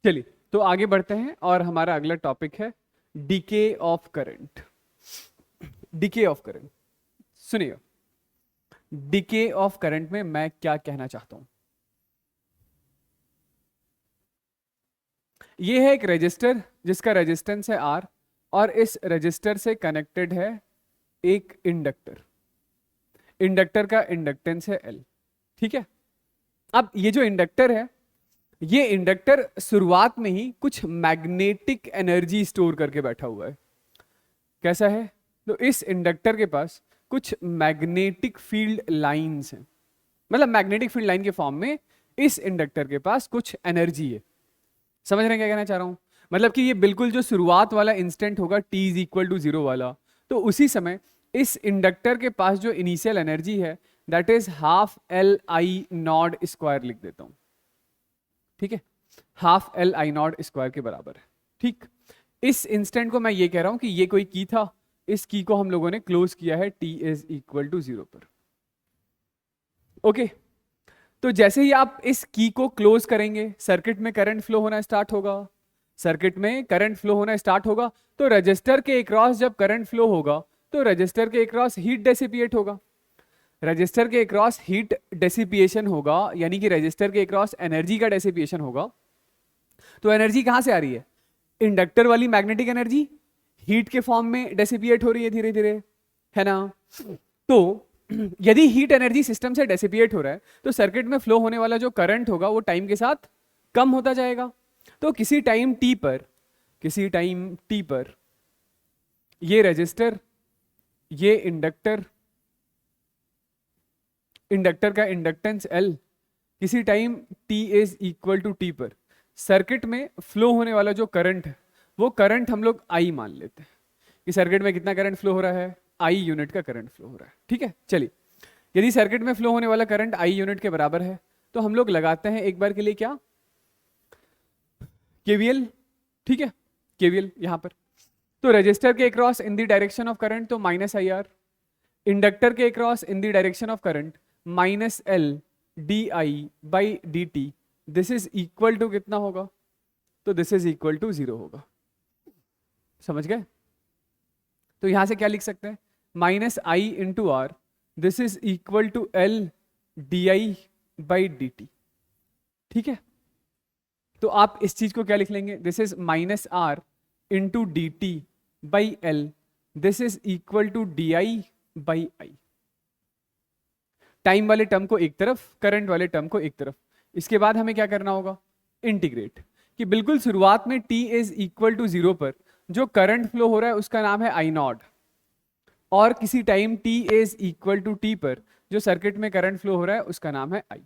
चलिए तो आगे बढ़ते हैं और हमारा अगला टॉपिक है DK of current. DK of current, सुनिए, डीके ऑफ करंट में मैं क्या कहना चाहता हूं। ये है एक रजिस्टर जिसका रेजिस्टेंस है आर, और इस रजिस्टर से कनेक्टेड है एक इंडक्टर। इंडक्टर का इंडक्टेंस है एल। ठीक है, अब ये जो इंडक्टर है, ये इंडक्टर शुरुआत में ही कुछ मैग्नेटिक एनर्जी स्टोर करके बैठा हुआ है। कैसा है? तो इस इंडक्टर के पास कुछ मैग्नेटिक फील्ड लाइंस हैं, मतलब मैग्नेटिक फील्ड लाइन के फॉर्म में इस इंडक्टर के पास कुछ एनर्जी है। समझ रहे हैं क्या कहना चाह रहा हूं? मतलब कि ये बिल्कुल जो शुरुआत वाला इंस्टेंट होगा t इज इक्वल टू 0 वाला, तो उसी समय इस इंडक्टर के पास जो इनिशियल एनर्जी है that is half L I naught square लिख देता हूं। ठीक है, half L I naught square के बराबर है। ठीक, इस इंस्टेंट को मैं ये कह रहा हूं कि ये कोई की था, इस की को हम लोगों ने क्लोज किया है t इज इक्वल टू 0 पर। ओके, तो जैसे ही आप इस की को क्लोज करेंगे सर्किट में करंट फ्लो होना स्टार्ट होगा। सर्किट में करंट फ्लो होना स्टार्ट होगा तो रजिस्टर के अक्रॉस जब करंट फ्लो होगा तो रजिस्टर के अक्रॉस हीट डेसिपिएट होगा। रजिस्टर के अक्रॉस हीट डेसिपिएशन होगा, यानी कि रजिस्टर के अक्रॉस एनर्जी का डेसिपिएशन होगा। तो एनर्जी कहां से आ रही है? इंडक्टर वाली मैग्नेटिक एनर्जी हीट के फॉर्म में डेसिपिएट हो रही है धीरे धीरे, है ना। तो यदि हीट एनर्जी सिस्टम से डेसिपिएट हो रहा है तो सर्किट में फ्लो होने वाला जो करंट होगा वो टाइम के साथ कम होता जाएगा। तो किसी टाइम टी पर ये रेजिस्टर, ये इंडक्टर का इंडक्टेंस L, किसी time t is equal to T पर सर्किट में फ्लो होने वाला जो करंट है वो करंट हम लोग I मान लेते हैं कि सर्किट में कितना करंट फ्लो हो रहा है, I यूनिट का करंट फ्लो हो रहा है। ठीक है, चलिए, यदि सर्किट में फ्लो होने वाला करंट I यूनिट के बराबर है तो हम लोग लगाते हैं एक बार के लिए क्या, केवीएल। ठीक है, केवीएल यहां पर। तो रजिस्टर के across in the direction of current तो माइनस आई आर, इंडक्टर के across in the direction of current minus L D I by D T. This is equal to कितना होगा? तो दिस इज इक्वल टू 0 होगा। समझ गए? तो यहां से क्या लिख सकते हैं? Minus I into R, this is equal to L D I by D T. ठीक है, तो आप इस चीज को क्या लिख लेंगे? This is minus R into D T by L, this is equal to D I by I. Time वाले टर्म को एक तरफ, करंट वाले टर्म को एक तरफ। इसके बाद हमें क्या करना होगा? इंटीग्रेट, कि बिल्कुल शुरुआत में t इज इक्वल टू 0 पर जो करंट फ्लो हो रहा है उसका नाम है आई नॉट, और किसी time t is equal to T पर जो सर्किट में करंट फ्लो हो रहा है उसका नाम है I।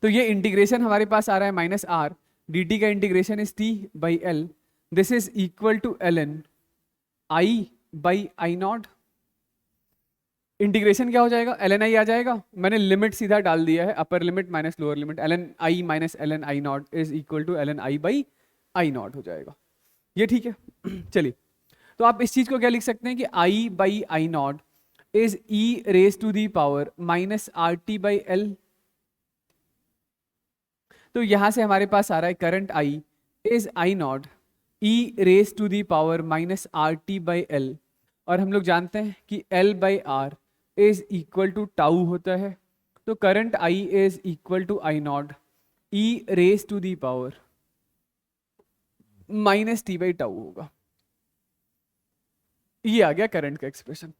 तो ये इंटीग्रेशन हमारे पास आ रहा है माइनस आर, डी टी का integration is t by L, this is equal to L N I by I naught. Integration क्या हो जाएगा? एल एन आई आ जाएगा, मैंने लिमिट सीधा डाल दिया है, upper limit minus lower limit, L N I minus L N I naught is equal to L N I by I naught हो जाएगा। ये ठीक है। चलिए, तो आप इस चीज को क्या लिख सकते हैं कि I by I naught is E raise to the power minus R T by L. तो यहां से हमारे पास आ रहा है current I is I naught E raise to the power minus R T by L, और हम लोग जानते हैं कि L by R is equal to tau होता है। तो current I is equal to I naught E raise to the power minus T by tau होगा। ये आ गया करंट का एक्सप्रेशन,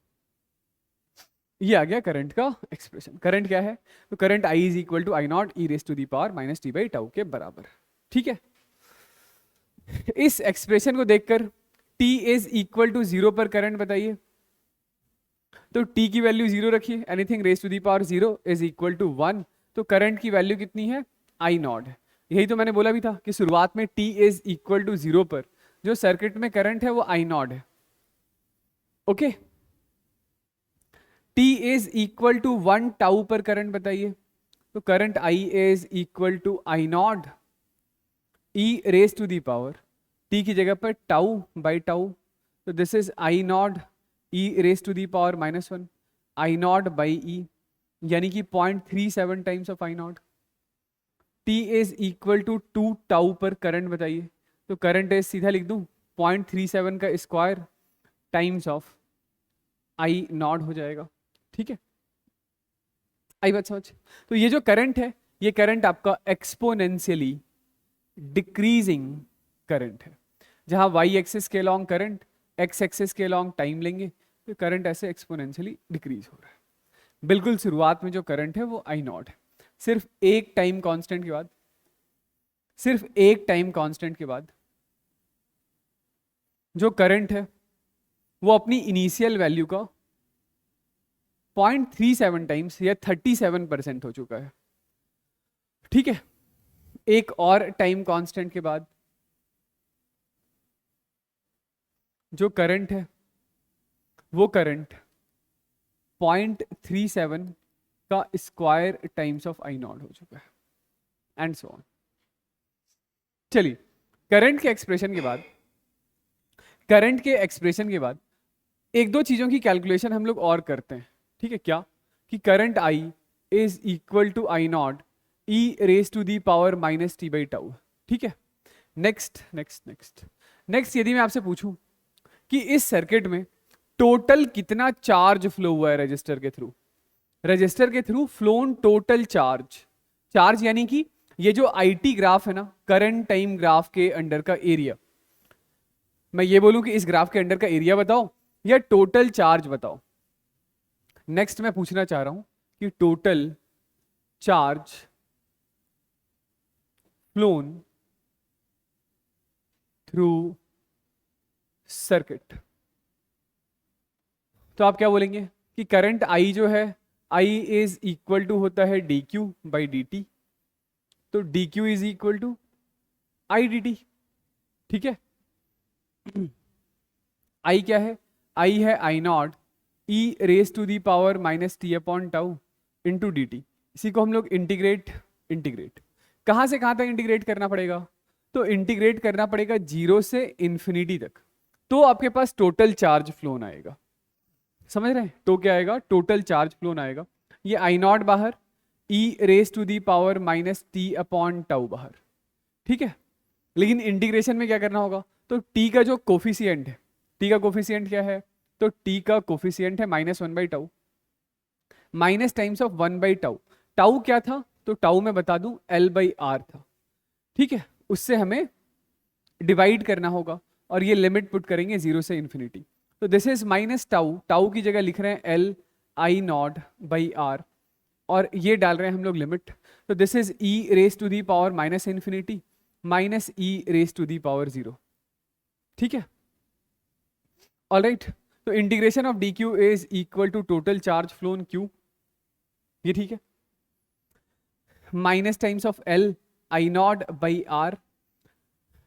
ये आ गया करंट का एक्सप्रेशन। करंट क्या है? तो current I is equal to I naught E raise to the power minus T by tau के बराबर। ठीक है, इस एक्सप्रेशन को देखकर t इज इक्वल टू 0 पर करंट बताइए। तो t की वैल्यू 0 रखिए, anything raise to the power 0 is equal to 1। तो करंट की वैल्यू कितनी है? आई नॉट है। यही तो मैंने बोला भी था कि शुरुआत में t इज इक्वल टू 0 पर जो सर्किट में करंट है वो आई नॉट है। Okay, t is equal to 1 tau पर करंट बताइए। तो current i is equal to I naught E raise to the power, t की जगह पर टाउ बाई टाउ, तो this is I naught E raise to the power minus 1 I naught by E, यानी कि 0.37 times of I naught. T is equal to 2 tau पर current बताइए। तो current is सीधा लिख दूं 0.37 का square times of I naught हो जाएगा। ठीक है, आई बात समझ। तो ये जो करंट है, ये करंट आपका एक्सपोनेंशियली डिक्रीजिंग करंट है। जहां वाई एक्सिस के लॉन्ग करंट, एक्स एक्सिस के लॉन्ग टाइम लेंगे, तो करंट ऐसे एक्सपोनेंशियली डिक्रीज हो रहा है। बिल्कुल शुरुआत में जो करंट है वो आई नॉट है। सिर्फ एक टाइम कांस्टेंट के बाद, सिर्फ एक टाइम कांस्टेंट के बाद जो करंट है वो अपनी इनिशियल वैल्यू का 0.37 टाइम्स या 37% हो चुका है। ठीक है, एक और टाइम कांस्टेंट के बाद जो करंट है वो करंट 0.37 का square times of I naught हो चुका है एंड सो ऑन। चलिए, करंट के एक्सप्रेशन के बाद, करंट के एक्सप्रेशन के बाद एक दो चीजों की कैलकुलेशन हम लोग और करते हैं। ठीक है, क्या कि current I is equal to I naught E raise to the power minus T by tau. ठीक है, नेक्स्ट नेक्स्ट नेक्स्ट नेक्स्ट, यदि मैं आपसे पूछूं कि इस सर्किट में टोटल कितना चार्ज फ्लो हुआ है रजिस्टर के थ्रू, रजिस्टर के through phloem total charge, charge यानी कि ये जो आईटी ग्राफ है ना, करंट टाइम ग्राफ के अंडर का एरिया, मैं ये बोलूं कि इस ग्राफ के अंडर का एरिया बताओ या टोटल चार्ज बताओ। नेक्स्ट मैं पूछना चाह रहा हूं कि total charge phloem through circuit. तो आप क्या बोलेंगे कि करंट आई जो है, आई इज इक्वल टू होता है D Q by D T. तो D Q is equal to I D T. ठीक है, आई क्या है, आई है I naught E raise to the power minus T upon tau into D T. इसी को हम लोग इंटीग्रेट, इंटीग्रेट कहां से कहां तक इंटीग्रेट करना पड़ेगा, तो इंटीग्रेट करना पड़ेगा 0 से इंफिनिटी तक, तो आपके पास टोटल चार्ज फ्लोन आएगा। समझ रहे हैं, तो क्या आएगा, टोटल चार्ज फ्लोन आएगा। ये आई नॉट बाहर, E raise to the power minus T upon tau बाहर। ठीक है, लेकिन इंटीग्रेशन में क्या करना होगा, तो टी का जो कोफिशियंट है, टी का कोफिशियंट क्या है, तो टी का कोफिशियंट है -1/टाउ, माइनस टाइम्स ऑफ 1/टाउ। टाउ क्या था, तो टाउ मैं बता दूं L/R था। ठीक है, उससे हमें डिवाइड करना होगा और ये लिमिट पुट करेंगे 0 से इंफिनिटी। तो this is minus tau, tau की जगह लिख रहे हैं L/I0/R और ये डाल रहे हैं हम लोग लिमिट। तो this is e raise to the power minus infinity minus e raise to the power 0। ठीक है, ऑलराइट। तो integration of D Q is equal to total charge flown Q, ये ठीक है, माइनस टाइम्स ऑफ L/I0/R,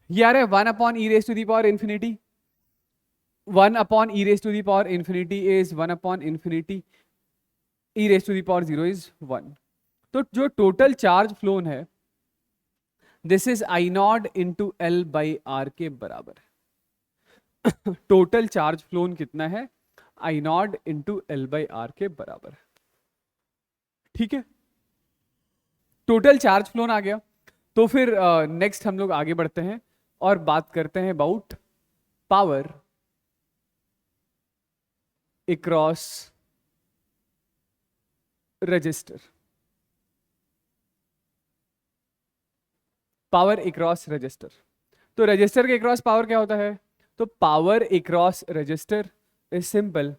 ये आ रहा है 1 upon E raise to the power infinity, 1 upon E raise to the power infinity is 1 upon infinity E raise to the power 0 is 1। तो जो total charge flown है this is I naught into L/R के बराबर है। Total charge phloem कितना है, I naught into L/R के बराबर है। ठीक है, टोटल चार्ज फ्लोन आ गया। तो फिर नेक्स्ट हम लोग आगे बढ़ते हैं और बात करते हैं about power across resistor. Power across resistor, तो रजिस्टर के अक्रॉस पावर क्या होता है, तो power across resistor is simple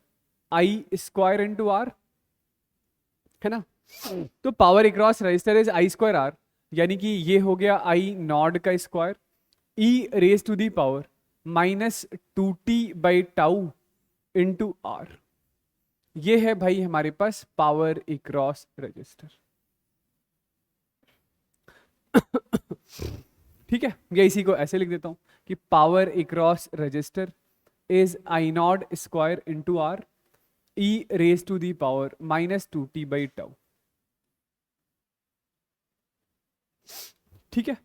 I square into R, है ना। तो power across resistor is I square R, यानी कि ये हो गया आई नॉट का square E raise to the power -2t/टाउ इंटू आर। ये है भाई हमारे पास पावर अक्रॉस रजिस्टर। ठीक है, या इसी को ऐसे लिख देता हूं कि power across resistor is I naught square into R E raise to the power -2t/टाउ। ठीक है,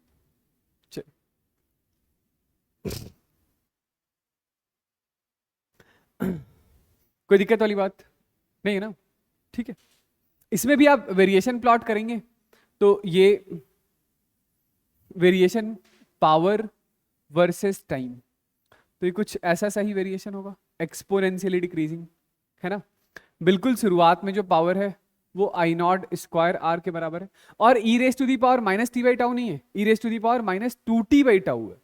चल कोई दिक्कत वाली बात नहीं है ना। ठीक है, इसमें भी आप वेरिएशन प्लॉट करेंगे तो ये वेरिएशन पावर वर्सेस टाइम, तो ये कुछ ऐसा सही वेरिएशन होगा, एक्सपोनेंशियली डिक्रीजिंग, है ना। बिल्कुल शुरुआत में जो पावर है वो आई नॉट स्क्वायर आर के बराबर है, और E raise to the power minus T by tau नहीं है, E raise to the power minus two T by tau है,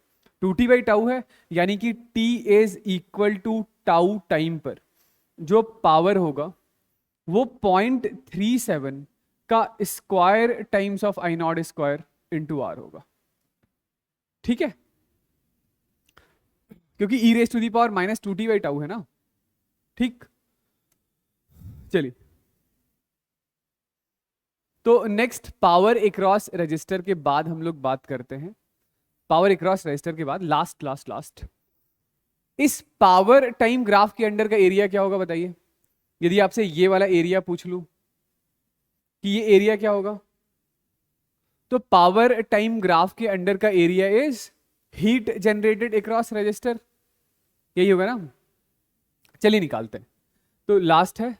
टू टी बाई टाउ है, यानी कि T is equal to tau time पर जो पावर होगा वो 0.37 का square times of I naught square into R होगा, ठीक है, क्योंकि E raise to the power minus two T by tau है ना, ठीक। चलिए, तो नेक्स्ट पावर एक्रॉस रजिस्टर के बाद हम लोग बात करते हैं, पावर एक्रॉस रजिस्टर के बाद लास्ट लास्ट लास्ट, इस पावर टाइम ग्राफ के अंडर का एरिया क्या होगा बताइए। यदि आपसे ये वाला एरिया पूछ लूं कि ये एरिया क्या होगा, तो पावर टाइम ग्राफ के अंडर का area is heat generated across register, यही होगा ना। चलिए निकालते हैं, तो लास्ट है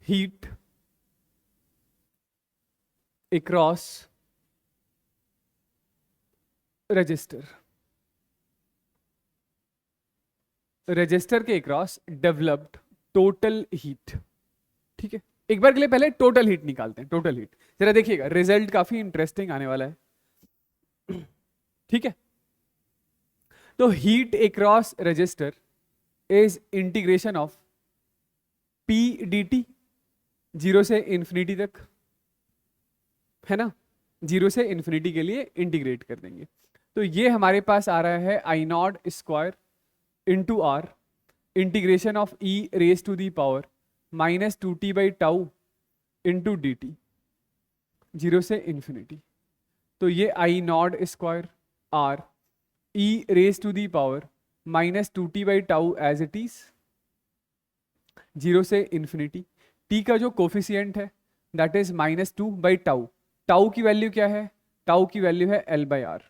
हीट एक्रॉस रजिस्टर, रजिस्टर के अक्रॉस डेवलप्ड टोटल हीट, ठीक है। एक बार के लिए पहले टोटल हीट निकालते हैं, टोटल हीट जरा देखिएगा, रिजल्ट काफी इंटरेस्टिंग आने वाला है, ठीक है। तो heat across register is integration of P D T, zero से इंफिनिटी तक, है ना, जीरो से इंफिनिटी के लिए इंटीग्रेट कर देंगे, तो ये हमारे पास आ रहा है I naught square into R integration of E raise to the power minus two T by tau into D T, zero से इंफिनिटी, तो ये I naught square R E raise to the power minus two T by tau as it is, zero से infinity, T का जो coefficient है that is minus two by tau, tau की value क्या है, टाउ की वैल्यू है L by R,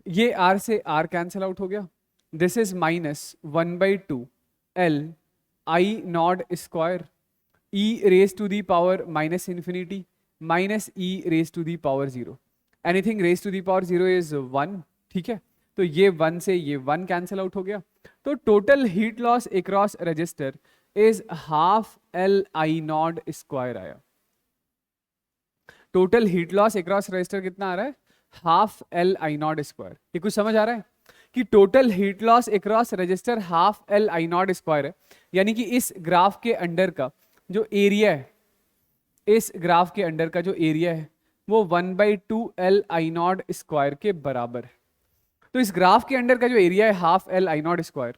ये आर से आर कैंसिल आउट हो गया, this is minus one by two L I naught square E raise to the power minus infinity minus E raise to the power zero, anything raise to the power zero is one, ठीक है, तो ये one से ये one cancel out हो गया, तो total heat loss across resistor is half L I naught square आया, total heat loss across resistor कितना आ रहा है, half L I naught square. ये कुछ समझ आ रहा है कि total heat loss across resistor half L I naught square है, यानी कि इस ग्राफ के अंडर का जो एरिया है, इस ग्राफ के अंडर का जो एरिया है वो one by two L I naught square के बराबर है, तो इस ग्राफ के अंडर का जो एरिया है half L I naught square,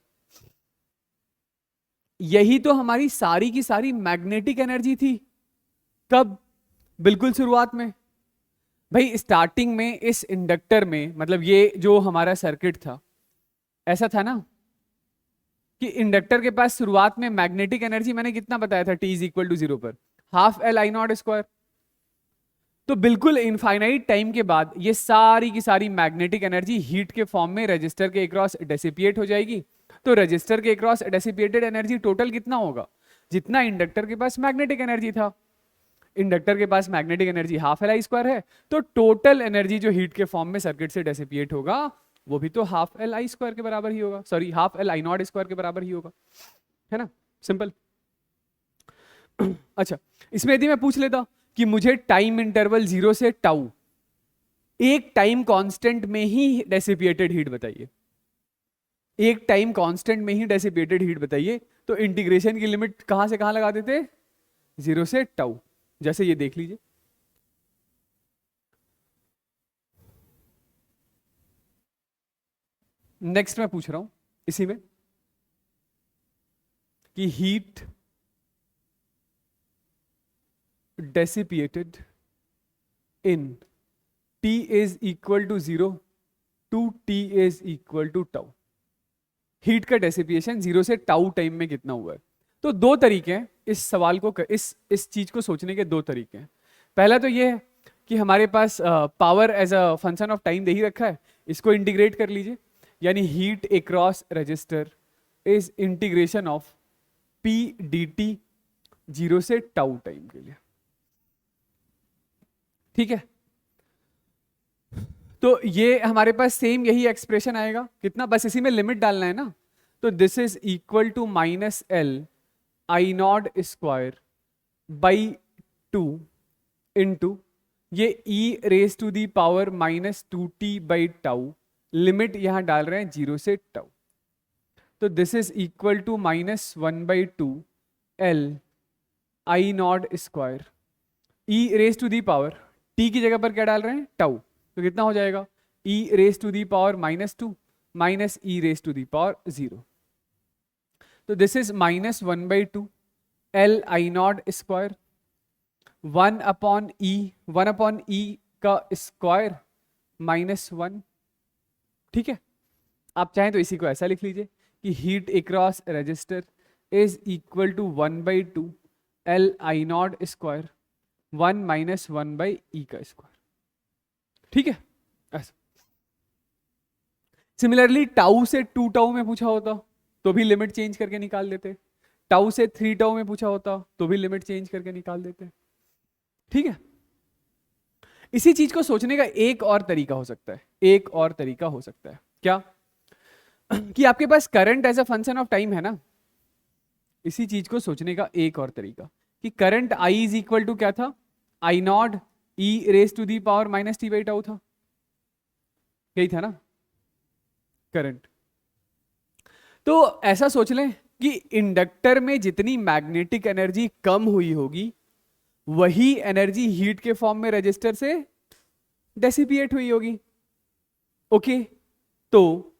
यही तो हमारी सारी की सारी मैग्नेटिक एनर्जी थी, कब, बिल्कुल शुरुआत में भाई, स्टार्टिंग में इस इंडक्टर में, मतलब ये जो हमारा सर्किट था ऐसा था ना कि इंडक्टर के पास शुरुआत में मैग्नेटिक एनर्जी मैंने कितना बताया था, T is equal to zero पर half L I naught square, तो बिल्कुल इनफाइनाइट टाइम के बाद ये सारी की सारी मैग्नेटिक एनर्जी हीट के फॉर्म में रजिस्टर के अक्रॉस डेसिपिएट हो जाएगी, तो रजिस्टर के अक्रॉस डेसिपिएटेड एनर्जी टोटल कितना होगा, जितना इंडक्टर के पास मैग्नेटिक एनर्जी था, इंडक्टर के पास magnetic energy half L I square है, तो टोटल एनर्जी जो हीट के फॉर्म में सर्किट से डेसिपिएट होगा वो भी तो हाफ एल आई स्क्वायर के बराबर ही होगा, sorry half L I naught square के बराबर ही होगा, है ना, सिंपल। अच्छा, इसमें यदि मैं पूछ लेता कि मुझे टाइम इंटरवल जीरो से टाउ एक टाइम कांस्टेंट में ही डेसिपिएटेड हीट बताइए, एक टाइम कांस्टेंट में ही डेसिपिएटेड हीट बताइए, तो इंटीग्रेशन की लिमिट कहां से कहां लगा देते, जीरो से टाउ, जैसे ये देख लीजिए, नेक्स्ट मैं पूछ रहा हूं इसी में कि heat dissipated in T is equal to zero to T is equal to tau, heat का डेसिपिएशन जीरो से टाउ टाइम में कितना हुआ है, तो दो तरीके हैं इस सवाल को, इस चीज को सोचने के दो तरीके हैं। पहला तो ये है कि हमारे पास power as a function of time दे ही रखा है, इसको इंटीग्रेट कर लीजिए, यानी heat across resistor is integration of P D T zero से टाउ टाइम के लिए, ठीक है। तो ये हमारे पास सेम यही एक्सप्रेशन आएगा, कितना, बस इसी में लिमिट डालना है ना। तो this is equal to minus L I naught square by 2 into ये e raise to the power minus 2t by tau, limit यहां डाल रहे हैं 0 से टाउ। तो this is equal to minus 1/2 L I naught square, E raise to the power, T की जगह पर क्या डाल रहे हैं, टाउ, तो कितना हो जाएगा, e raise to the power -2 minus E raise to the power 0। तो this is -1/2 L I naught square 1/e का स्क्वायर -1। ठीक है, आप चाहें तो इसी को ऐसा लिख लीजिए कि heat across resistor is equal to 1/2 L I naught square 1 - 1/e का स्क्वायर। ठीक है, ऐसा। सिमिलरली टाउ से 2 टाउ में पूछा होता तो भी लिमिट चेंज करके निकाल देते, टाउ से 3 टाउ में पूछा होता तो भी लिमिट चेंज करके निकाल देते। ठीक है, इसी चीज को सोचने का एक और तरीका हो सकता है, एक और तरीका हो सकता है क्या, कि आपके पास current as a function of time है ना। इसी चीज को सोचने का एक और तरीका कि current I is equal to क्या था, I naught E raise to the power -t/टाउ था, यही था ना करंट। तो ऐसा सोच लें कि इंडक्टर में जितनी मैग्नेटिक एनर्जी कम हुई होगी वही एनर्जी हीट के फॉर्म में रजिस्टर से डेसिपिएट हुई होगी। ओके, तो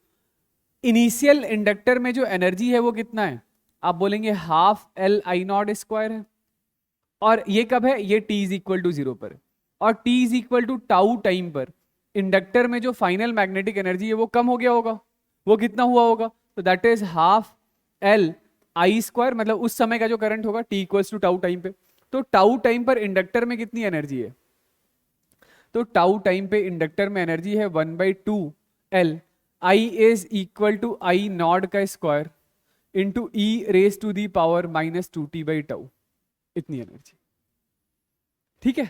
इनिशियल इंडक्टर में जो एनर्जी है वो कितना है, आप बोलेंगे half L I naught square है, और ये कब है, ये t इज इक्वल टू 0 पर, और t is equal to tau time पर इंडक्टर में जो फाइनल मैग्नेटिक एनर्जी है वो कम हो गया होगा, वो कितना हुआ होगा, तो that is half L I square, मतलब उस समय का जो करंट होगा t equals to tau time पे। तो टाउ टाइम पर इंडक्टर में कितनी एनर्जी है, तो टाउ टाइम पे इंडक्टर में एनर्जी है 1/2 L I is equal to I naught का square into e raise to the power -2t/टाउ, इतनी एनर्जी। ठीक है,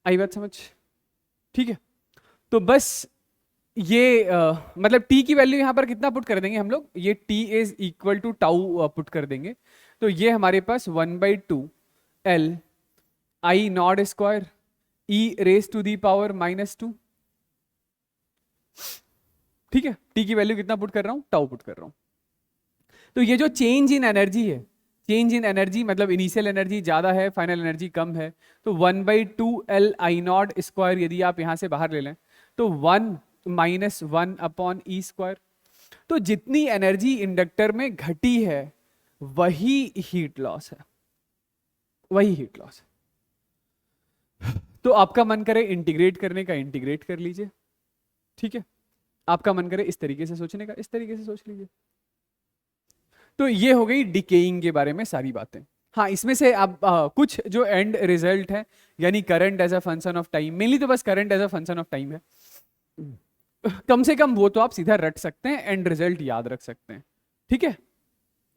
आई बात समझ। ठीक है, तो बस ये मतलब t की वैल्यू यहां पर कितना पुट कर देंगे हम लोग, ये t is equal to tau put कर देंगे, तो ये हमारे पास 1/2 L I naught square E raise to the power -2। ठीक है, t की वैल्यू कितना पुट कर रहा हूं, टाउ पुट कर रहा हूं। तो ये जो चेंज इन एनर्जी है, चेंज इन एनर्जी मतलब इनिशियल एनर्जी ज्यादा है, फाइनल एनर्जी कम है, तो 1/2 एल आई नॉट स्क्वायर यदि आप यहां से बाहर ले लें तो 1 - 1/e स्क्वायर। तो जितनी एनर्जी इंडक्टर में घटी है वही हीट लॉस है, वही हीट लॉस है। तो आपका मन करे इंटीग्रेट करने का, इंटीग्रेट कर लीजिए। ठीक है, आपका मन करे इस तरीके से सोचने का, इस तरीके से सोच लीजिए। तो ये हो गई डिकेइंग के बारे में सारी बातें। हाँ, इसमें से आप कुछ जो एंड रिजल्ट है, यानी current as a function of time, mainly तो बस current as a function of time है, कम से कम वो तो आप सीधा रट सकते हैं, एंड रिजल्ट याद रख सकते हैं। ठीक है,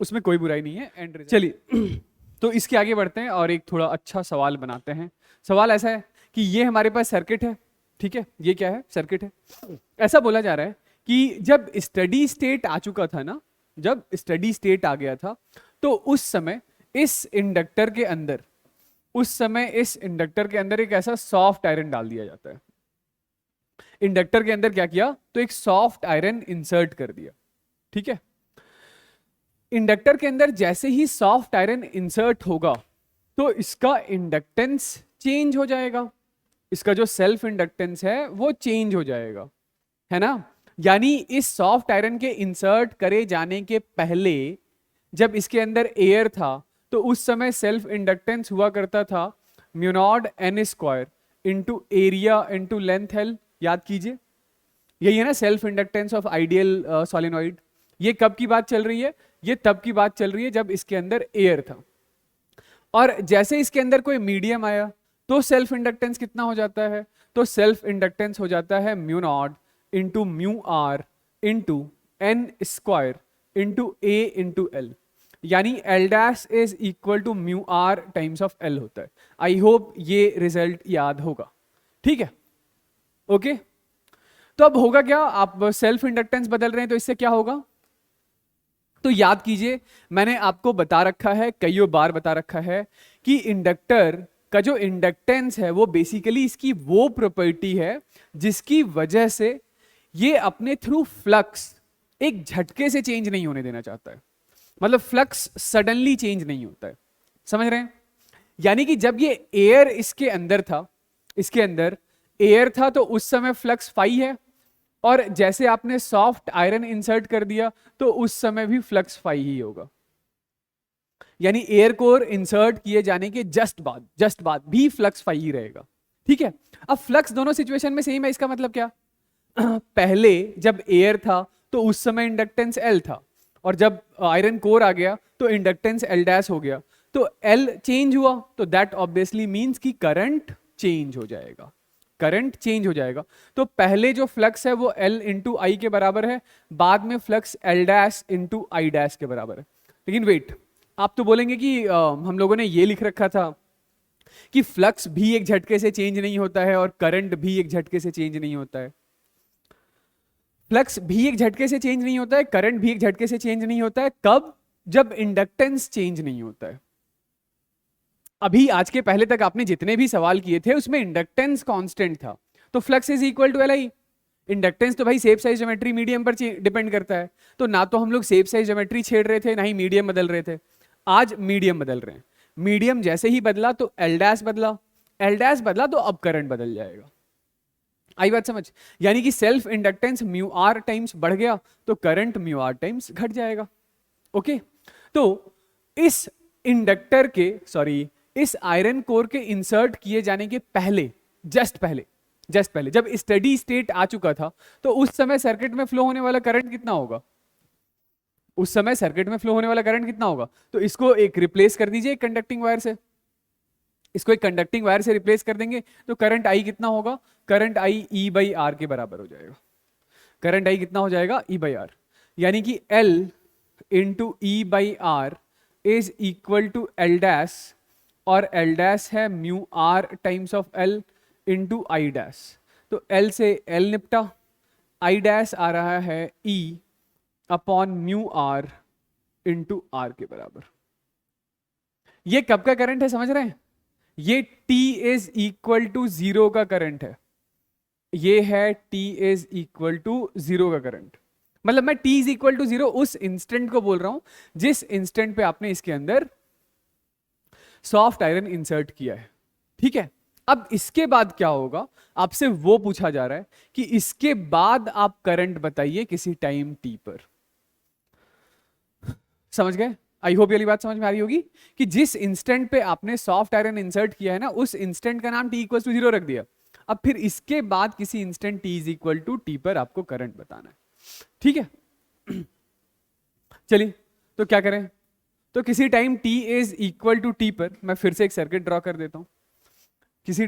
उसमें कोई बुराई नहीं है, एंड रिजल्ट। चलिए तो इसके आगे बढ़ते हैं और एक थोड़ा अच्छा सवाल बनाते हैं। सवाल ऐसा है कि ये हमारे पास सर्किट है, ठीक है, ये क्या है, सर्किट है। ऐसा बोला जा रहा है कि जब स्टडी स्टेट आ चुका था ना, जब स्टडी स्टेट आ गया था तो उस समय इस इंडक्टर के अंदर, उस समय इस इंडक्टर के अंदर एक ऐसा सॉफ्ट आयरन डाल दिया जाता है। इंडक्टर के अंदर क्या किया, तो एक सॉफ्ट आयरन इंसर्ट कर दिया। ठीक है, इंडक्टर के अंदर जैसे ही सॉफ्ट आयरन इंसर्ट होगा तो इसका इंडक्टेंस चेंज हो जाएगा, इसका जो सेल्फ इंडक्टेंस है वो चेंज हो जाएगा, है ना। यानी इस सॉफ्ट आयरन के इंसर्ट करे जाने के पहले जब इसके अंदर एयर था तो उस समय सेल्फ इंडक्टेंस हुआ करता था mu naught n square into area into length L. याद कीजिए, यही है ना self inductance of ideal solenoid. ये कब की बात चल रही है, ये तब की बात चल रही है जब इसके अंदर एयर था, और जैसे इसके अंदर कोई मीडियम आया तो सेल्फ इंडक्टेंस कितना हो जाता है, तो सेल्फ इंडक्टेंस हो जाता है mu naught into mu R into n square into A into L, यानी L dash is equal to mu R times of L होता है। आई होप ये रिजल्ट याद होगा। ठीक है, ओके, तो अब होगा क्या, आप सेल्फ इंडक्टेंस बदल रहे हैं तो इससे क्या होगा, तो याद कीजिए मैंने आपको बता रखा है, कईयों बार बता रखा है कि इंडक्टर का जो इंडक्टेंस है वो बेसिकली इसकी वो प्रॉपर्टी है जिसकी वजह से ये अपने थ्रू फ्लक्स एक झटके से चेंज नहीं होने देना चाहता है, मतलब फ्लक्स सडनली चेंज नहीं होता है, समझ रहे हैं। यानी कि जब ये एयर इसके अंदर था, इसके अंदर एयर था तो उस समय फ्लक्स फाई है, और जैसे आपने सॉफ्ट आयरन इंसर्ट कर दिया तो उस समय भी फ्लक्स फाई ही होगा। यानी एयर कोर इंसर्ट किए जाने के जस्ट बाद भी फ्लक्स फाई ही रहेगा, ठीक है। अब फ्लक्स दोनों सिचुएशन में सेम है, इसका मतलब क्या पहले जब एयर था तो उस समय इंडक्टेंस एल था, और जब आयरन कोर आ गया तो इंडक्टेंस एल डैश हो गया, तो एल चेंज हुआ तो दैट ऑब्वियसली मींस कि करंट चेंज हो जाएगा, करंट चेंज हो जाएगा। तो पहले जो फ्लक्स है वो एल इंटू आई के बराबर है, बाद में flux L dash into I dash के बराबर है। लेकिन वेट, आप तो बोलेंगे कि हम लोगों ने ये लिख रखा था कि फ्लक्स भी एक झटके से चेंज नहीं होता है और करंट भी एक झटके से चेंज नहीं होता है। फ्लक्स भी एक झटके से चेंज नहीं होता है, करंट भी एक झटके से चेंज नहीं होता है, कब, जब इंडक्टेंस चेंज नहीं होता है। अभी आज के पहले तक आपने जितने भी सवाल किए थे उसमें इंडक्टेंस कांस्टेंट था, तो flux is equal to L I. Inductance तो भाई शेप साइज ज्योमेट्री मीडियम पर डिपेंड करता है, तो ना तो हम लोग शेप साइज ज्योमेट्री छेड़ रहे थे ना ही मीडियम बदल रहे थे, आज मीडियम बदल रहे हैं। मीडियम जैसे ही बदला तो एल डैश बदला, एल डैश बदला तो अब करंट बदल जाएगा। आई बात समझ, यानी कि self inductance mu R times बढ़ गया तो करंट म्यू आर टाइम्स घट जाएगा। ओके, तो इस इंडक्टर के, सॉरी, इस आयरन कोर के इंसर्ट किए जाने के पहले, जस्ट पहले जब स्टेडी स्टेट आ चुका था तो उस समय सर्किट में फ्लो होने वाला करंट कितना होगा, उस समय सर्किट में फ्लो होने वाला करंट कितना होगा, तो इसको एक रिप्लेस कर दीजिए एक कंडक्टिंग वायर से, इसको एक कंडक्टिंग वायर से रिप्लेस कर देंगे तो करंट आई कितना होगा, current I E by R के बराबर हो जाएगा। करंट आई कितना हो जाएगा, ई बाई आर, यानी कि L into E by R is equal to L dash, और एल डैश है mu R times of L into I dash, तो एल से एल निपटा, आई डैश आ रहा है E upon mu R into R के बराबर। ये कब का करंट है समझ रहे हैं, ये t इज इक्वल टू 0 का करंट है, ये है t इज इक्वल टू 0 का करंट, मतलब मैं t इज इक्वल टू 0 उस इंस्टेंट को बोल रहा हूं जिस इंस्टेंट पे आपने इसके अंदर सॉफ्ट आयरन इंसर्ट किया है, ठीक है। अब इसके बाद क्या होगा, आपसे वो पूछा जा रहा है कि इसके बाद आप करंट बताइए किसी टाइम t पर, समझ गए। आई होप ये बात समझ में आ रही होगी कि जिस इंस्टेंट पे आपने सॉफ्ट आयरन इंसर्ट किया है ना, उस इंस्टेंट का नाम t इक्वल टू 0 रख दिया। अब फिर इसके बाद किसी instant t is equal to t पर आपको करंट बताना है, ठीक है। चलिए तो क्या करें, तो किसी time t is equal to t पर मैं फिर से एक सर्किट ड्रॉ कर देता हूं। किसी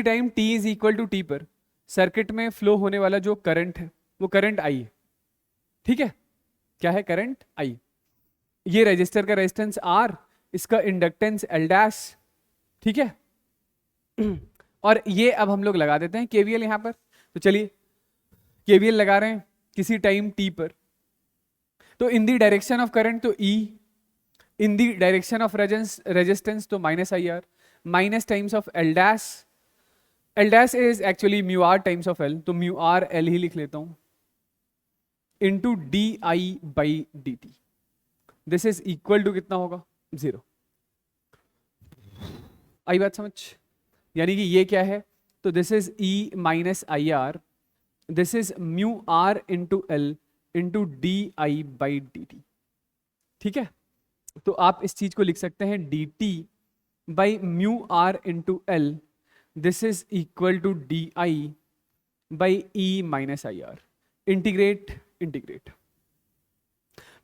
time t is equal to t पर सर्किट में फ्लो होने वाला जो करंट है वो करंट आई है, ठीक है। क्या है, करंट आई। ये रेजिस्टर का रेजिस्टेंस आर, इसका इंडक्टेंस एल डैश, ठीक है। और ये अब हम लोग लगा देते हैं केवीएल यहां पर, तो चलिए केवीएल लगा रहे हैं किसी टाइम t पर, तो in the direction of current तो E, in the direction of resistance तो minus I R, minus times of L dash, L dash is actually mu R times of L, तो mu R L ही लिख लेता हूं, into D I by D T, this is equal to कितना होगा, 0। आई बात समझ, यानी कि ये क्या है, तो this is E minus I R, this is mu R into L into D I by D T, ठीक है। तो आप इस चीज को लिख सकते हैं D T by mu R into L, this is equal to D I by E minus I R, integrate.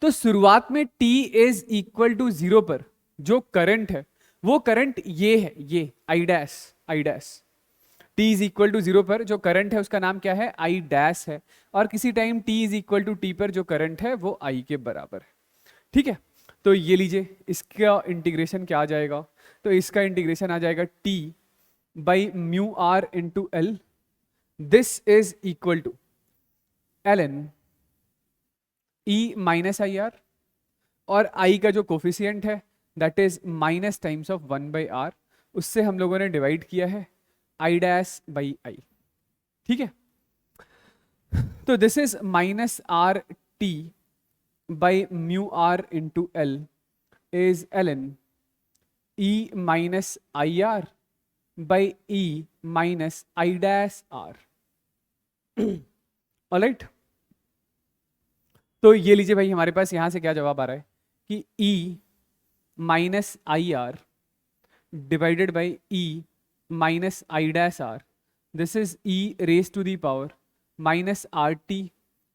तो शुरुआत में t इज इक्वल टू 0 पर जो करंट है वो करंट ये है, ये I dash, t is equal to 0 पर जो करंट है उसका नाम क्या है, आई डैश है, और किसी time t is equal to t पर जो करंट है वो i के बराबर है, ठीक है। तो ये लीजिए, इसका इंटीग्रेशन क्या आ जाएगा, तो इसका इंटीग्रेशन आ जाएगा t by mu R into L, this is equal to ln e minus I R, और i का जो कोफिशियंट है that is minus times of 1/r, उससे हम लोगों ने डिवाइड किया है i डैश बाई i। ठीक है, तो this is minus R T by mu R into L is ln e minus I R by e minus I dash R. Alright, तो ये लीजिए भाई, हमारे पास यहां से क्या जवाब आ रहा है कि e minus I R divided by e minus I dash R, this is e raise to the power minus R T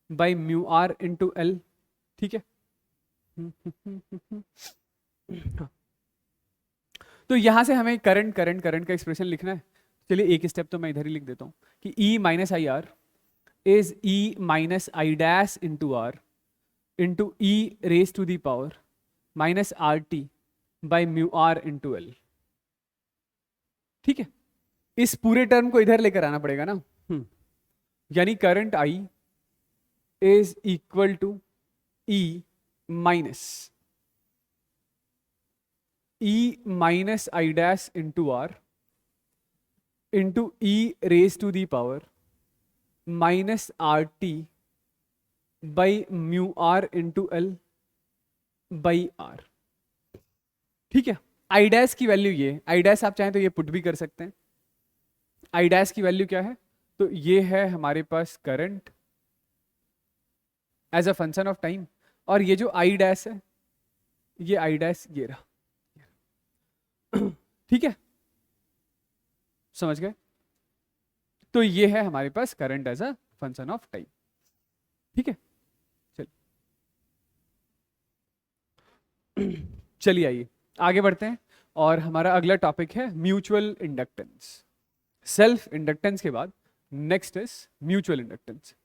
by mu R into L. ठीक है, तो यहां से हमें करंट करंट करंट का एक्सप्रेशन लिखना है। चलिए एक स्टेप तो मैं इधर ही लिख देता हूं कि E minus I R is E minus I dash into R into E raise to the power minus R T by mu R into L. ठीक है, इस पूरे टर्म को इधर लेकर आना पड़ेगा ना, यानी current I is equal to E minus E minus I dash into R into E raise to the power minus R T by mu R into L by R. ठीक है, आई डैश की value ये, I dash आप चाहें तो ये put भी कर सकते हैं। आई डैश की वैल्यू क्या है, तो ये है हमारे पास current as a function of time, और ये जो आई डैश है, ये आई डैश ये रहा। ठीक है, समझ गए, तो ये है हमारे पास current as a function of time. ठीक है, चलिए आइए आगे बढ़ते हैं, और हमारा अगला टॉपिक है म्यूचुअल इंडक्टेंस। सेल्फ इंडक्टेंस के बाद नेक्स्ट इज म्यूचुअल इंडक्टेंस।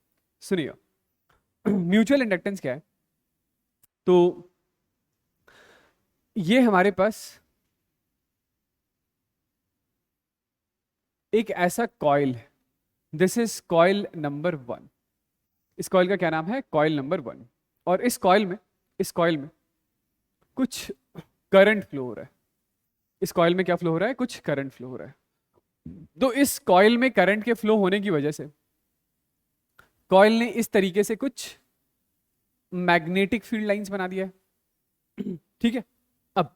सुनिए, म्यूचुअल इंडक्टेंस क्या है, तो ये हमारे पास एक ऐसा कॉइल है, दिस इज कॉइल नंबर 1। इस कॉइल का क्या नाम है, कॉइल नंबर 1, और इस कॉइल में कुछ करंट फ्लो हो रहा है। इस कॉइल में क्या फ्लो हो रहा है, कुछ करंट फ्लो हो रहा है। तो इस कॉइल में करंट के फ्लो होने की वजह से कॉइल ने इस तरीके से कुछ मैग्नेटिक फील्ड लाइंस बना दिया है। ठीक है, अब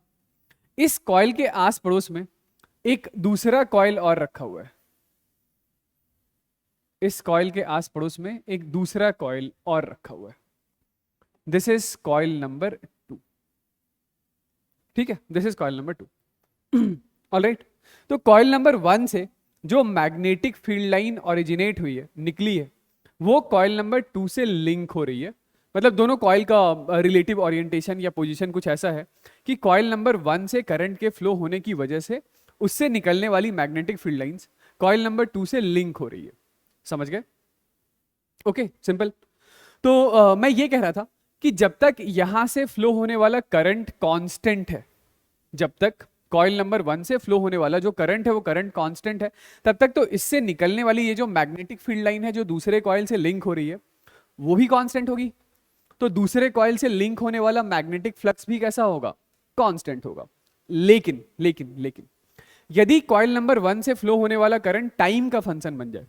इस कॉइल के आस पड़ोस में एक दूसरा कॉइल और रखा हुआ है। इस कॉइल के आस पड़ोस में एक दूसरा कॉइल और रखा हुआ है, दिस इज कॉइल नंबर 2। ठीक है, this is coil number 2। Alright, तो कॉइल नंबर 1 से जो मैग्नेटिक फील्ड लाइन ओरिजिनेट हुई है, निकली है, वो कॉइल नंबर 2 से लिंक हो रही है। मतलब दोनों कॉइल का रिलेटिव ओरिएंटेशन या पोजीशन कुछ ऐसा है कि कॉइल नंबर 1 से करंट के फ्लो होने की वजह से उससे निकलने वाली magnetic field lines coil number 2 से लिंक हो रही है। समझ गए? Okay, simple. तो मैं ये कह रहा था कि जब तक यहां से फ्लो होने वाला करंट कांस्टेंट है, जब तक कॉइल नंबर 1 से फ्लो होने वाला जो करंट है वो करंट कांस्टेंट है, तब तक तो इससे निकलने वाली ये जो मैग्नेटिक फील्ड लाइन है जो दूसरे कॉइल से लिंक हो रही है वो भी कांस्टेंट होगी। तो दूसरे कॉइल से लिंक होने वाला मैग्नेटिक फ्लक्स भी कैसा होगा, कांस्टेंट होगा। लेकिन लेकिन लेकिन यदि कॉइल नंबर 1 से फ्लो होने वाला करंट टाइम का फंक्शन बन जाए,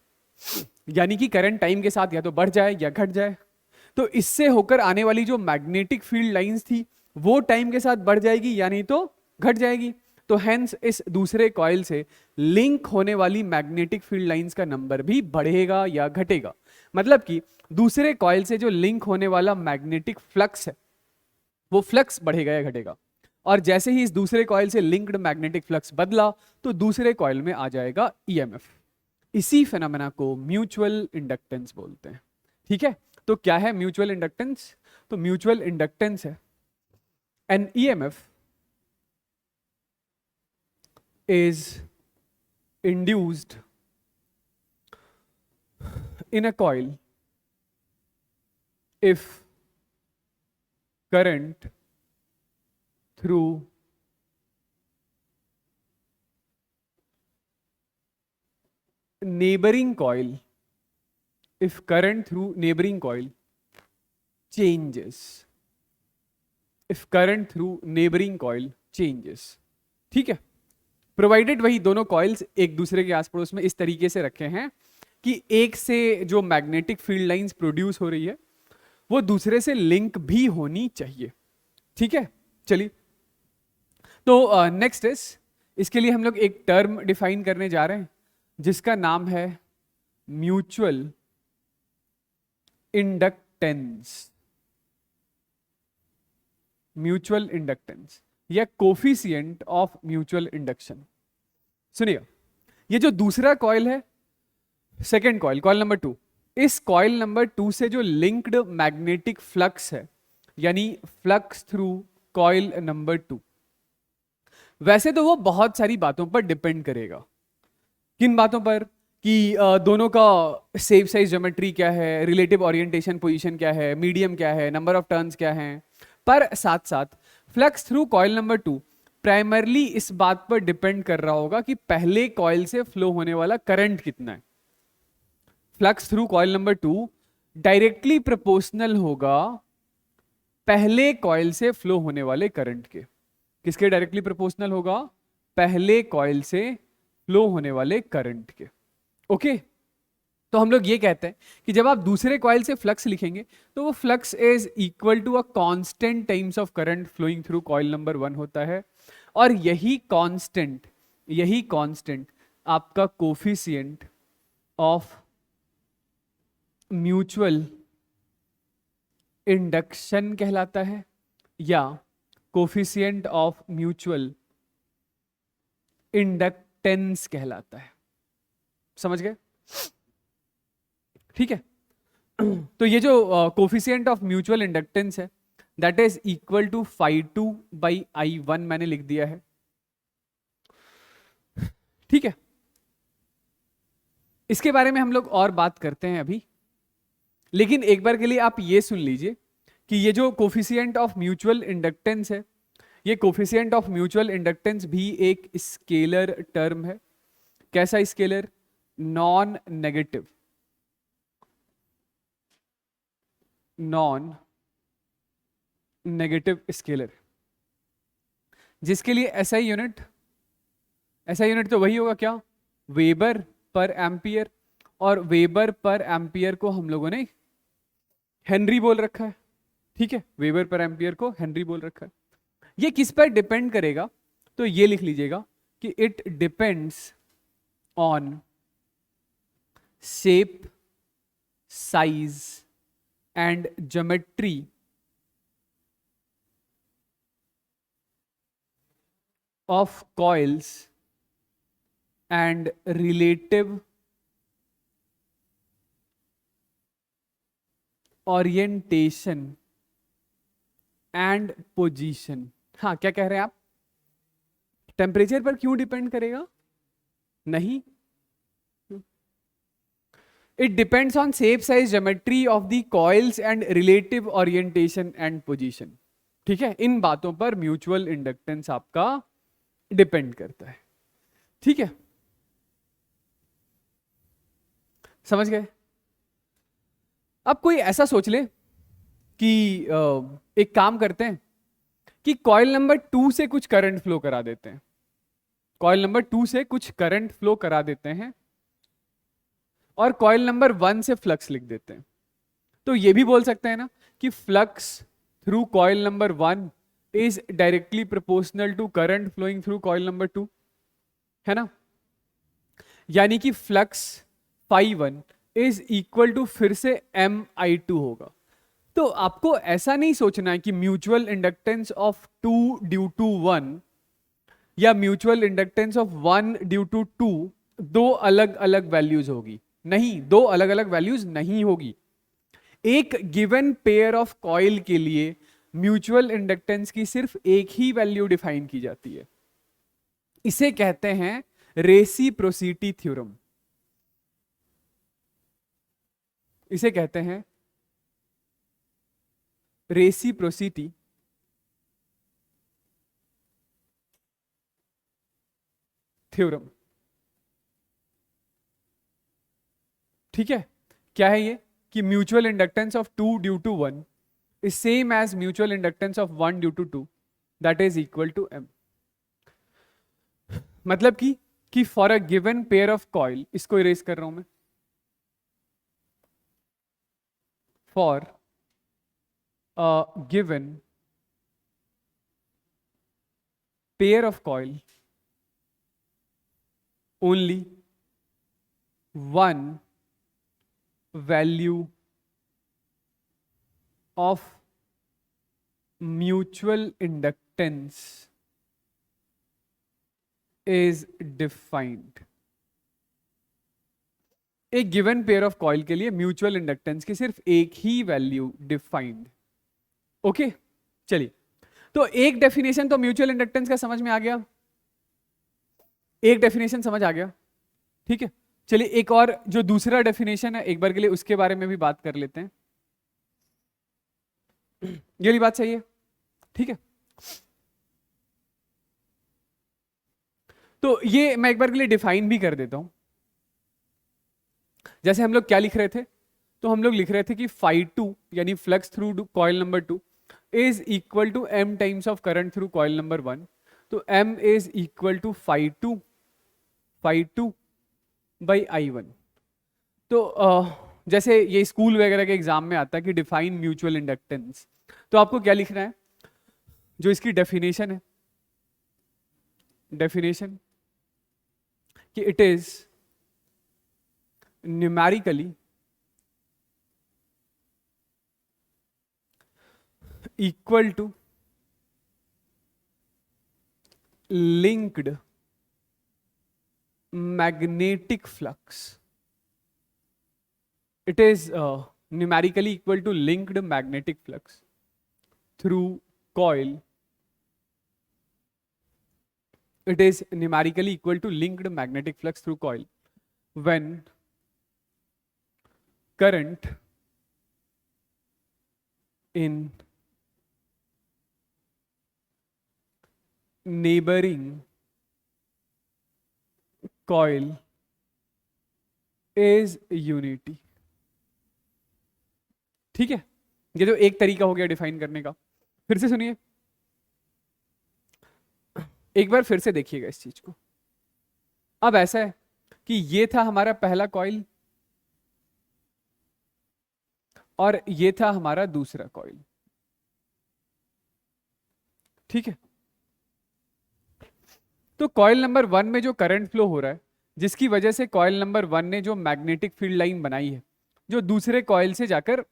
यानी कि करंट टाइम के साथ या तो बढ़ जाए या घट जाए, तो इससे होकर आने वाली जो मैग्नेटिक फील्ड लाइंस थी वो टाइम के साथ बढ़ जाएगी या नहीं तो घट जाएगी। तो हेंस इस दूसरे कॉइल से लिंक होने वाली मैग्नेटिक फील्ड लाइंस का नंबर भी बढ़ेगा या घटेगा। मतलब कि दूसरे कॉइल से जो लिंक होने वाला मैग्नेटिक फ्लक्स है वो फ्लक्स बढ़ेगा या घटेगा। और जैसे ही इस दूसरे कॉइल से लिंक्ड मैग्नेटिक फ्लक्स बदला तो दूसरे कॉइल में आ जाएगा ईएमएफ। इसी फेनोमेना को म्यूचुअल इंडक्टेंस बोलते हैं। ठीक है, तो क्या है म्यूचुअल इंडक्टेंस? तो म्यूचुअल इंडक्टेंस है an EMF is induced in a coil if current through neighboring coil, if current through neighboring coil changes, if current through neighboring coil changes, ठीक है, प्रोवाइडेड वही दोनों कॉइल्स एक दूसरे के आस पड़ोस में इस तरीके से रखे हैं कि एक से जो मैग्नेटिक फील्ड लाइंस प्रोड्यूस हो रही है वो दूसरे से लिंक भी होनी चाहिए, ठीक है। चलिए, तो नेक्स्ट इज, इसके लिए हम लोग एक टर्म डिफाइन करने जा रहे हैं जिसका नाम है म्यूचुअल इंडक्टेंस, म्यूचुअल इंडक्टेंस या कोफिशिएंट ऑफ म्यूचुअल इंडक्शन। सुनिए, ये जो दूसरा कॉइल है, सेकेंड कॉइल, कॉइल नंबर 2, इस कॉइल नंबर 2 से जो लिंक्ड मैग्नेटिक फ्लक्स है, यानी फ्लक्स थ्रू कॉइल नंबर 2, वैसे तो वो बहुत सारी बातों पर डिपेंड करेगा। किन बातों पर? कि दोनों का सेफ साइज ज्योमेट्री क्या है, रिलेटिव ओरिएंटेशन पोजीशन क्या है, मीडियम क्या है, नंबर ऑफ टर्न्स क्या हैं, पर साथ साथ flux through coil number 2 primarily इस बात पर डिपेंड कर रहा होगा कि पहले कॉइल से फ्लो होने वाला करंट कितना है। Flux through coil number 2 directly proportional होगा पहले कॉइल से फ्लो होने वाले करंट के। किसके डायरेक्टली प्रोपोर्शनल होगा? पहले कॉइल से फ्लो होने वाले करंट के। ओके, तो हम लोग ये कहते हैं कि जब आप दूसरे कॉइल से फ्लक्स लिखेंगे तो वो flux is equal to a constant times of current flowing through coil number 1 होता है, और यही कांस्टेंट आपका कोफिशिएंट ऑफ म्यूचुअल इंडक्शन कहलाता है, या कोफिशिएंट ऑफ म्यूचुअल इंडक्टेंस कहलाता है। समझ गए? ठीक है, तो ये जो कोफिशिएंट ऑफ म्यूचुअल इंडक्टेंस है that is equal to φ2 by I1 मैंने लिख दिया है, ठीक है। इसके बारे में हम लोग और बात करते हैं अभी, लेकिन एक बार के लिए आप ये सुन लीजिए कि ये जो कोफिशिएंट ऑफ म्यूचुअल इंडक्टेंस है, ये कोफिशिएंट ऑफ म्यूचुअल इंडक्टेंस भी एक स्केलर टर्म है। कैसा scalar? Non negative, non negative scalar, जिसके लिए एसआई यूनिट तो वही होगा क्या? वेबर पर एम्पियर, और वेबर पर एम्पियर को हम लोगों ने हेनरी बोल रखा है, ठीक है। वेबर पर एम्पियर को हेनरी बोल रखा है। ये किस पर डिपेंड करेगा? तो ये लिख लीजिएगा कि it depends on shape, size and geometry of coils and relative orientation and position। हाँ, क्या कह रहे हैं आप? टेम्परेचर पर क्यों डिपेंड करेगा? नहीं, it depends on shape, size, geometry of the coils and relative orientation and position. ठीक है, इन बातों पर म्यूचुअल इंडक्टेंस आपका डिपेंड करता है, ठीक है। समझ गए? अब कोई ऐसा सोच ले कि एक काम करते हैं कि कॉइल नंबर 2 से कुछ करंट फ्लो करा देते हैं, कॉइल नंबर 2 से कुछ करंट फ्लो करा देते हैं और कॉइल नंबर 1 से फ्लक्स लिख देते हैं। तो ये भी बोल सकते हैं ना कि flux through coil number 1 is directly proportional to current flowing through coil number 2, है ना। यानी कि फ्लक्स φ1 इज इक्वल टू फिर से MI2 होगा। तो आपको ऐसा नहीं सोचना है कि mutual inductance of 2 due to 1 या mutual inductance of 1 due to 2 दो अलग अलग वैल्यूज होगी। नहीं, दो अलग अलग वैल्यूज नहीं होगी। एक गिवन पेयर ऑफ कॉइल के लिए म्यूचुअल इंडक्टेंस की सिर्फ एक ही वैल्यू डिफाइन की जाती है। इसे कहते हैं रेसिप्रोसिटी थ्योरम। इसे कहते हैं रेसिप्रोसिटी थ्योरम। ठीक है, क्या है ये कि mutual inductance of 2 due to 1 is same as mutual inductance of 1 due to 2 that is equal to m। मतलब कि for a given pair of coil, इसको इरेज कर रहा हूं मैं, for a given pair of coil only one value of mutual inductance is defined। एक given pair of coil के लिए म्यूचुअल इंडक्टेंस की सिर्फ एक ही वैल्यू डिफाइंड। ओके, चलिए, तो एक डेफिनेशन तो म्यूचुअल इंडक्टेंस का समझ में आ गया, एक डेफिनेशन समझ आ गया। ठीक है, चलिए एक और जो दूसरा डेफिनेशन है एक बार के लिए उसके बारे में भी बात कर लेते हैं। ये वाली बात सही है, ठीक है। तो ये मैं एक बार के लिए डिफाइन भी कर देता हूं। जैसे हम लोग क्या लिख रहे थे, तो हम लोग लिख रहे थे कि φ2 यानी flux through coil number 2 is equal to m times of current through coil number 1। तो m is equal to φ2 by I1। तो जैसे ये स्कूल वगैरह के एग्जाम में आता है कि डिफाइन म्यूचुअल इंडक्टेंस, तो आपको क्या लिखना है, जो इसकी डेफिनेशन है, डेफिनेशन कि it is numerically equal to linked magnetic flux। It is numerically equal to linked magnetic flux through coil। It is numerically equal to linked magnetic flux through coil when current in neighboring coil is unity। ठीक है, ये तो एक तरीका हो गया define करने का। फिर से सुनिए, एक बार फिर से देखिएगा इस चीज को। अब ऐसा है कि ये था हमारा पहला कॉइल और ये था हमारा दूसरा कॉइल। ठीक है, तो कॉइल नंबर 1 में जो करंट फ्लो हो रहा है, जिसकी वजह से कॉइल नंबर 1 ने जो मैग्नेटिक फील्ड लाइन बनाई है, जो दूसरे कॉइल से जाकर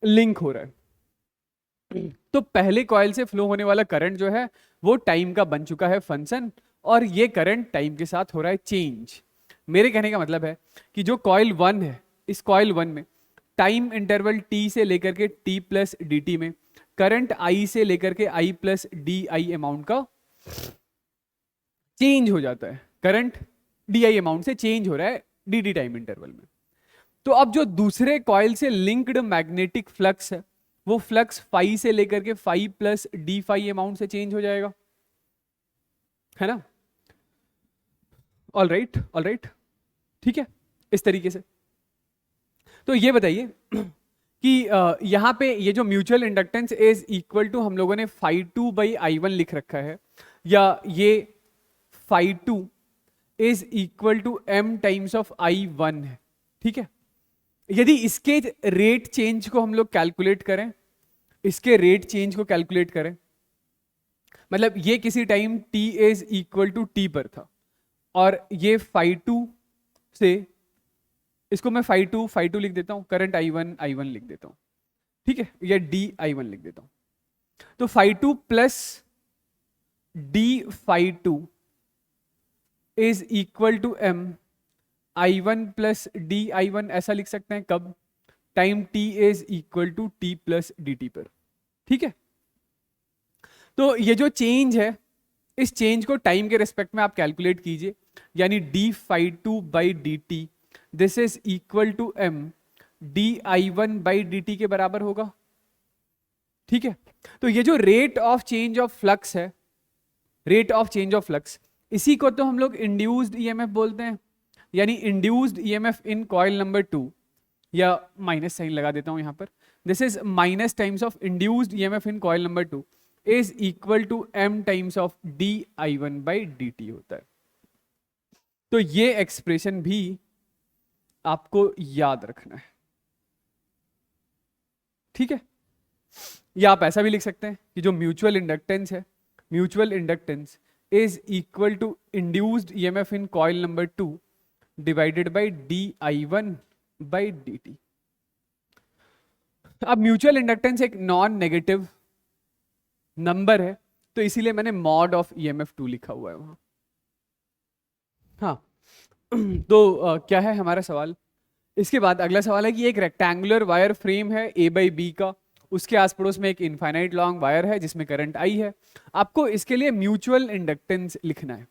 लिंक हो रहा है, तो पहले कॉइल से फ्लो होने वाला करंट जो है वो टाइम का बन चुका है फंक्शन, और ये करंट टाइम के साथ हो रहा है चेंज। मेरे कहने का मतलब है कि जो कॉइल 1 है, इस कॉइल 1 में टाइम इंटरवल t से लेकर के t प्लस dt में करंट I से लेकर के I plus D I amount का चेंज हो जाता है। करंट डी आई अमाउंट से चेंज हो रहा है डी टाइम इंटरवल में। तो अब जो दूसरे कॉइल से लिंक्ड मैग्नेटिक फ्लक्स है, वो फ्लक्स फाई से लेकर के phi plus D phi amount से चेंज हो जाएगा, है ना। ऑल राइट, ठीक है, इस तरीके से। तो ये बताइए कि यहां पे ये जो mutual inductance is equal to हम लोगों ने φ2 बाई I1 लिख रखा है, या ये φ2 is equal to m times of I1 है। ठीक है, यदि इसके रेट चेंज को हम लोग कैलकुलेट करें, इसके रेट चेंज को कैलकुलेट करें, मतलब ये किसी time t is equal to t पर था, और ये φ2 से, इसको मैं φ2 लिख देता हूं, करंट I1 लिख देता हूं, ठीक है, या dI1 लिख देता हूं। तो φ2 plus dφ2 is equal to m I1 plus dI1, ऐसा लिख सकते हैं कब, time t is equal to t plus dt पर। ठीक है, तो ये जो चेंज है, इस चेंज को टाइम के रिस्पेक्ट में आप कैलकुलेट कीजिए, यानी dφ2 by dt this is equal to m dI1 by dt के बराबर होगा। ठीक है, तो ये जो rate of change of flux है, rate of change of flux इसी को तो हम लोग इंड्यूस्ड ईएमएफ बोलते हैं, यानी induced EMF in coil number 2, या माइनस साइन लगा देता हूं यहां पर, this is minus times of induced EMF in coil number 2 is equal to m times of di1/dt होता है। तो ये एक्सप्रेशन भी आपको याद रखना है, ठीक है। या आप ऐसा भी लिख सकते हैं कि जो म्यूचुअल इंडक्टेंस है, mutual inductance is equal to induced EMF in coil number 2 divided by di1/dt। अब म्यूचुअल इंडक्टेंस एक नॉन नेगेटिव नंबर है, तो इसीलिए मैंने मॉड ऑफ EMF2 लिखा हुआ है वहां। हाँ, तो क्या है हमारा सवाल। इसके बाद अगला सवाल है कि एक रेक्टेंगुलर वायर फ्रेम है A/B का, उसके आस पड़ोस में एक इनफाइनाइट लॉन्ग वायर है जिसमें करंट I है। आपको इसके लिए म्यूचुअल इंडक्टेंस लिखना है।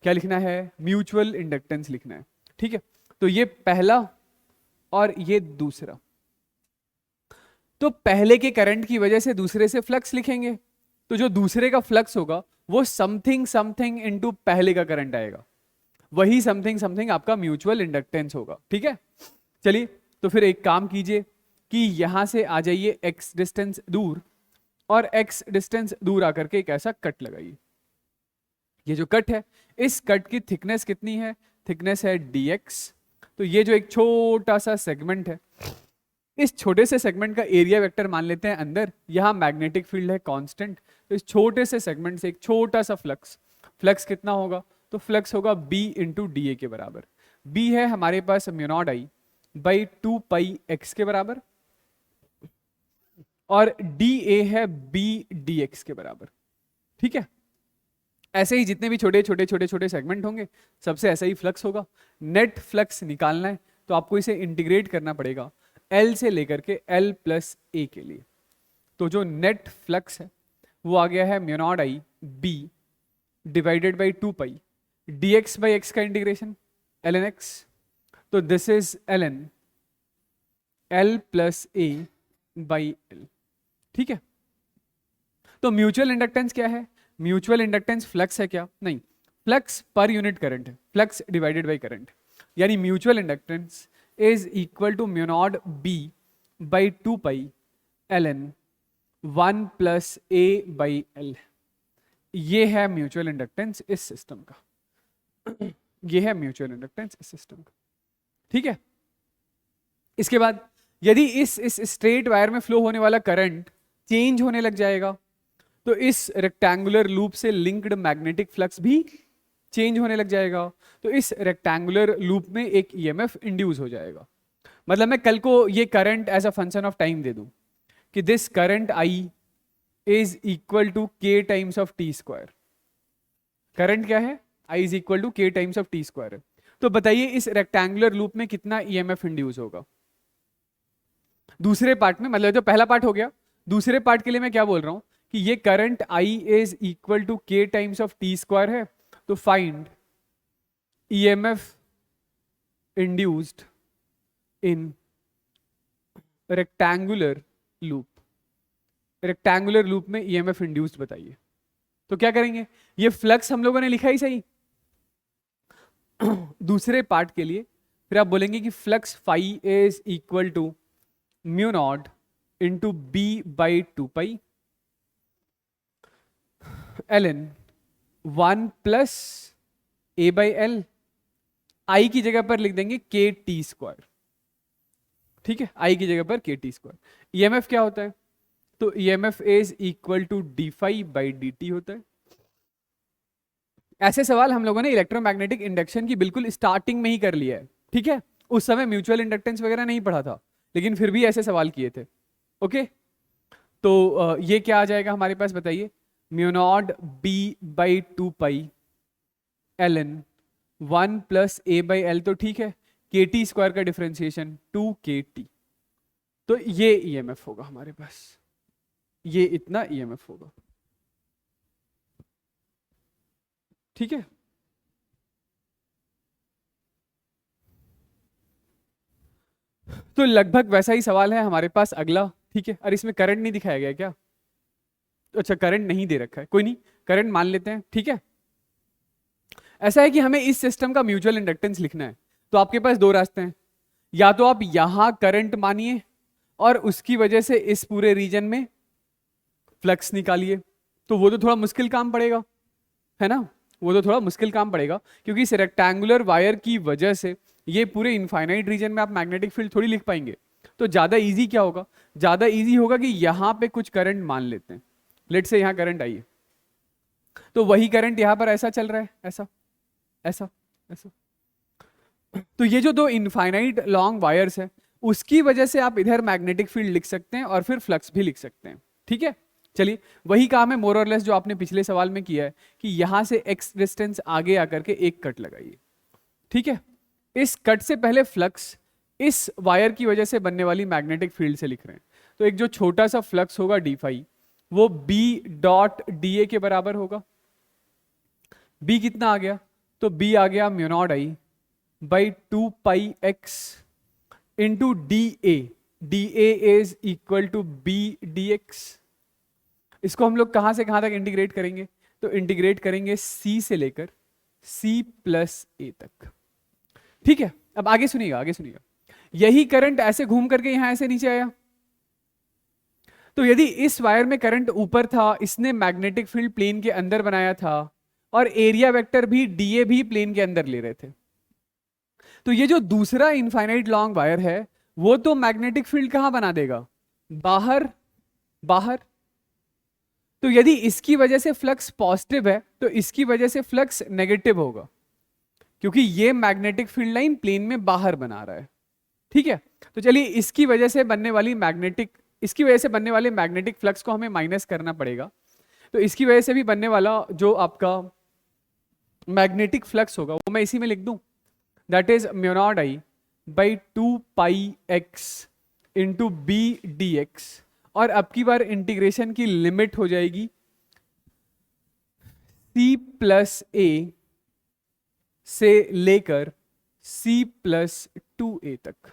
क्या लिखना है? म्यूचुअल इंडक्टेंस लिखना है, ठीक है। तो ये पहला और ये दूसरा, तो पहले के करंट की वजह से दूसरे से फ्लक्स लिखेंगे, तो जो दूसरे का फ्लक्स होगा वो समथिंग समथिंग इनटू पहले का करंट आएगा, वही समथिंग समथिंग आपका म्यूचुअल इंडक्टेंस होगा, ठीक है। चलिए, तो फिर एक काम कीजिए कि यहां से आ जाइए x डिस्टेंस दूर, और x डिस्टेंस दूर आकर के एक ऐसा कट लगाइए। ये जो कट है, इस कट की थिकनेस कितनी है? थिकनेस है dx। तो ये जो एक छोटा सा सेगमेंट है, इस छोटे से सेगमेंट का एरिया वेक्टर मान लेते हैं अंदर। यहाँ मैग्नेटिक फील्ड है कांस्टेंट, तो इस छोटे से सेगमेंट से एक छोटा सा फ्लक्स, फ्लक्स कितना होगा? तो फ्लक्स होगा b इंटू डी ए के बराबर। b है हमारे पास mu naught I by 2πx के बराबर, और dA है b dx के बराबर, ठीक है। ऐसे ही जितने भी छोटे छोटे छोटे छोटे सेगमेंट होंगे, सबसे ऐसा ही फ्लक्स होगा। नेट फ्लक्स निकालना है तो आपको इसे इंटीग्रेट करना पड़ेगा L से लेकर के L प्लस A के लिए। तो जो नेट फ्लक्स है वो आ गया है mu naught I b divided by 2π dx by x का इंटीग्रेशन ln x, तो this is ln L plus A by L, ठीक है। तो म्यूचुअल इंडक्टेंस क्या है? म्यूचुअल इंडक्टेंस फ्लक्स है क्या? नहीं, फ्लक्स पर यूनिट करंट है, फ्लक्स डिवाइडेड बाई करंट, यानी mutual inductance is equal to mu naught b by 2π ln 1 plus A by L। ये है म्यूचुअल इंडक्टेंस इस सिस्टम का, ये है म्यूचुअल इंडक्टेंस इस सिस्टम का, ठीक है। इसके बाद यदि इस स्ट्रेट वायर में फ्लो होने वाला करंट चेंज होने लग जाएगा, तो इस रेक्टेंगुलर लूप से लिंक्ड मैग्नेटिक फ्लक्स भी चेंज होने लग जाएगा। तो इस रेक्टेंगुलर लूप में एक EMF इंड्यूस हो जाएगा। मतलब मैं कल को ये current as a function of time दे दूं कि this current I is equal to k times of t square. Current क्या है? I is equal to k times of t square. तो बताइए इस रेक्टेंगुलर लूप में कितना EMF इंड्यूस होगा दूसरे पार्ट में। मतलब जो पहला पार्ट हो गया, दूसरे पार्ट के लिए मैं क्या बोल रहा हूं कि ये current I is equal to k times of t square है। तो find EMF induced in rectangular loop. Rectangular loop में EMF इंड्यूस्ड बताइए। तो क्या करेंगे? ये फ्लक्स हम लोगों ने लिखा ही सही दूसरे पार्ट के लिए, फिर आप बोलेंगे कि flux phi is equal to mu naught into b by 2π ln 1 plus A by L। I की जगह पर लिख देंगे k t स्क्वायर, ठीक है। I की जगह पर k t स्क्वायर। EMF क्या होता है? तो EMF is equal to d phi by dt होता है। ऐसे सवाल हम लोगों ने इलेक्ट्रोमैग्नेटिक इंडक्शन की बिल्कुल स्टार्टिंग में ही कर लिया है, ठीक है। उस समय म्यूचुअल इंडक्टेंस वगैरह नहीं पढ़ा था, लेकिन फिर भी ऐसे सवाल किए थे, ओके। तो ये क्या आ जाएगा हमारे पास बताइए? Mu naught b by 2π ln 1 plus A by L। तो ठीक है, के टी स्क्वायर का डिफरेंशिएशन 2kT। तो ये EMF होगा हमारे पास, ये इतना EMF होगा, ठीक है। तो लगभग वैसा ही सवाल है हमारे पास अगला, ठीक है। और इसमें करंट नहीं दिखाया गया क्या? तो अच्छा, करंट नहीं दे रखा है, कोई नहीं, करंट मान लेते हैं, ठीक है। ऐसा है कि हमें इस सिस्टम का म्यूचुअल इंडक्टेंस लिखना है, तो आपके पास दो रास्ते हैं, या तो आप यहां करंट मानिए और उसकी वजह से इस पूरे रीजन में फ्लक्स निकालिए, तो वो तो थोड़ा मुश्किल काम पड़ेगा, है ना, वो तो थोड़ा मुश्किल काम पड़ेगा, क्योंकि इस रेक्टेंगुलर वायर की वजह से ये पूरे इनफाइनाइट रीजन में आप मैग्नेटिक फील्ड थोड़ी लिख पाएंगे। तो ज्यादा इजी क्या होगा, ज्यादा इजी होगा कि यहां पे कुछ करंट मान लेते हैं, लेट से यहां करंट आई है, तो वही करंट यहां पर ऐसा चल रहा है, ऐसा ऐसा ऐसा, तो ये जो दो इनफाइनाइट लॉन्ग वायर्स है उसकी वजह से आप इधर मैग्नेटिक फील्ड लिख सकते हैं और फिर फ्लक्स भी लिख सकते हैं, ठीक है। चलिए वही काम है मोर और लेस जो आपने पिछले सवाल में किया है कि यहां से एक्स डिस्टेंस आगे आकर के एक कट लगाइए, ठीक है। इस कट से पहले फ्लक्स इस वायर की वजह से बनने वाली मैग्नेटिक फील्ड से लिख रहे हैं, तो एक जो छोटा सा फ्लक्स होगा डी फाई वो बी डॉट डी ए के बराबर होगा। बी कितना आ गया, तो बी आ गया mu naught I by 2 pi X into D A, D A is equal to B D X. इसको हम लोग कहां से कहां तक इंटीग्रेट करेंगे, तो इंटीग्रेट करेंगे सी से लेकर सी प्लस ए तक, ठीक है। अब आगे सुनिएगा, आगे सुनिएगा, यही करंट ऐसे घूम करके यहां ऐसे नीचे आया, तो यदि इस वायर में करंट ऊपर था, इसने मैग्नेटिक फील्ड प्लेन के अंदर बनाया था और एरिया वेक्टर भी डीए भी प्लेन के अंदर ले रहे थे, तो ये जो दूसरा इनफाइनाइट लॉन्ग वायर है वो तो मैग्नेटिक फील्ड कहां बना देगा, बाहर बाहर। तो यदि इसकी वजह से फ्लक्स पॉजिटिव है तो इसकी वजह से फ्लक्स नेगेटिव होगा, क्योंकि ये मैग्नेटिक फील्ड लाइन प्लेन में बाहर बना रहा है, ठीक है। तो चलिए इसकी वजह से बनने वाली मैग्नेटिक फ्लक्स को हमें माइनस करना पड़ेगा, तो इसकी वजह से भी बनने वाला जो आपका मैग्नेटिक फ्लक्स होगा वो मैं इसी में लिख दूं, that is mu naught I by 2 pi X into B D X, और अब की बार इंटीग्रेशन की लिमिट हो जाएगी c प्लस ए से लेकर c प्लस 2a तक।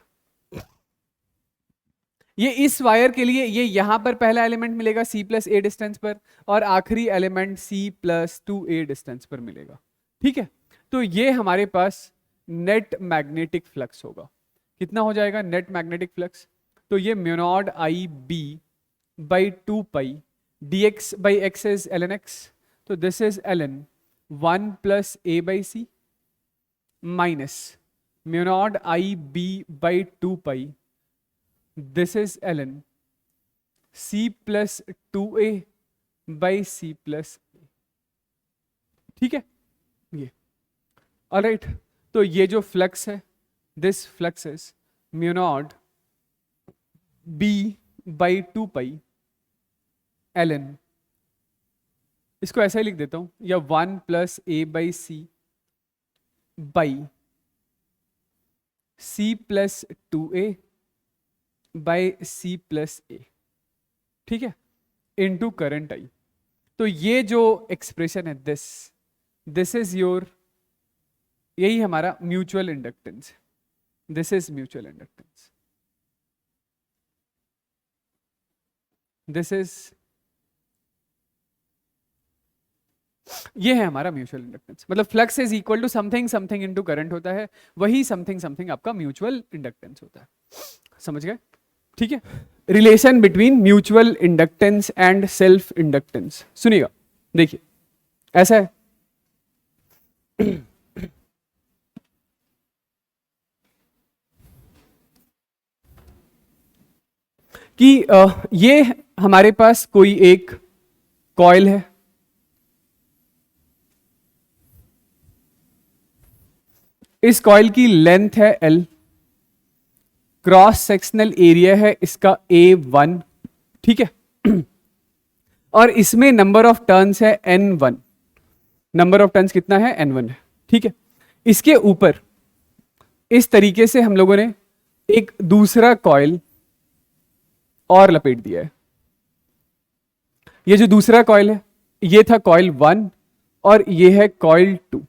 ये इस वायर के लिए ये यहां पर पहला एलिमेंट मिलेगा c प्लस ए डिस्टेंस पर, और आखिरी element c plus 2a distance पर मिलेगा, ठीक है। तो ये हमारे पास नेट मैग्नेटिक फ्लक्स होगा, कितना हो जाएगा नेट मैग्नेटिक फ्लक्स, तो ये mu naught I B by 2 pi D X by X is L N X, तो this is L N 1 plus A by C minus mu naught I B by 2 pi, this is L N C plus 2a by C plus A, ठीक है ये alright. तो ये जो flux है this flux is mu naught B by 2 pi L N, इसको ऐसा ही लिख देता हूं, या 1 plus A by C by C plus 2a by C plus A, ठीक है, इनटू करंट आई। तो ये जो एक्सप्रेशन है दिस इज योर, यही हमारा mutual inductance, this is mutual inductance, this is, ये है हमारा म्यूचुअल इंडक्टेंस। मतलब flux is equal to something something into current होता है, वही समथिंग समथिंग आपका म्यूचुअल इंडक्टेंस होता है, समझ गए, ठीक है। Relation between mutual inductance and self inductance सुनिएगा, देखिए ऐसा है कि ये हमारे पास कोई एक कॉइल है, इस कॉइल की लेंथ है L, क्रॉस सेक्शनल एरिया है इसका A1, ठीक है, और इसमें नंबर ऑफ टर्न्स है N1, नंबर ऑफ टर्न्स कितना है N1 है, ठीक है। इसके ऊपर इस तरीके से हम लोगों ने एक दूसरा कॉइल और लपेट दिया है, ये जो दूसरा कॉइल है ये था कॉइल 1 और ये है कॉइल 2,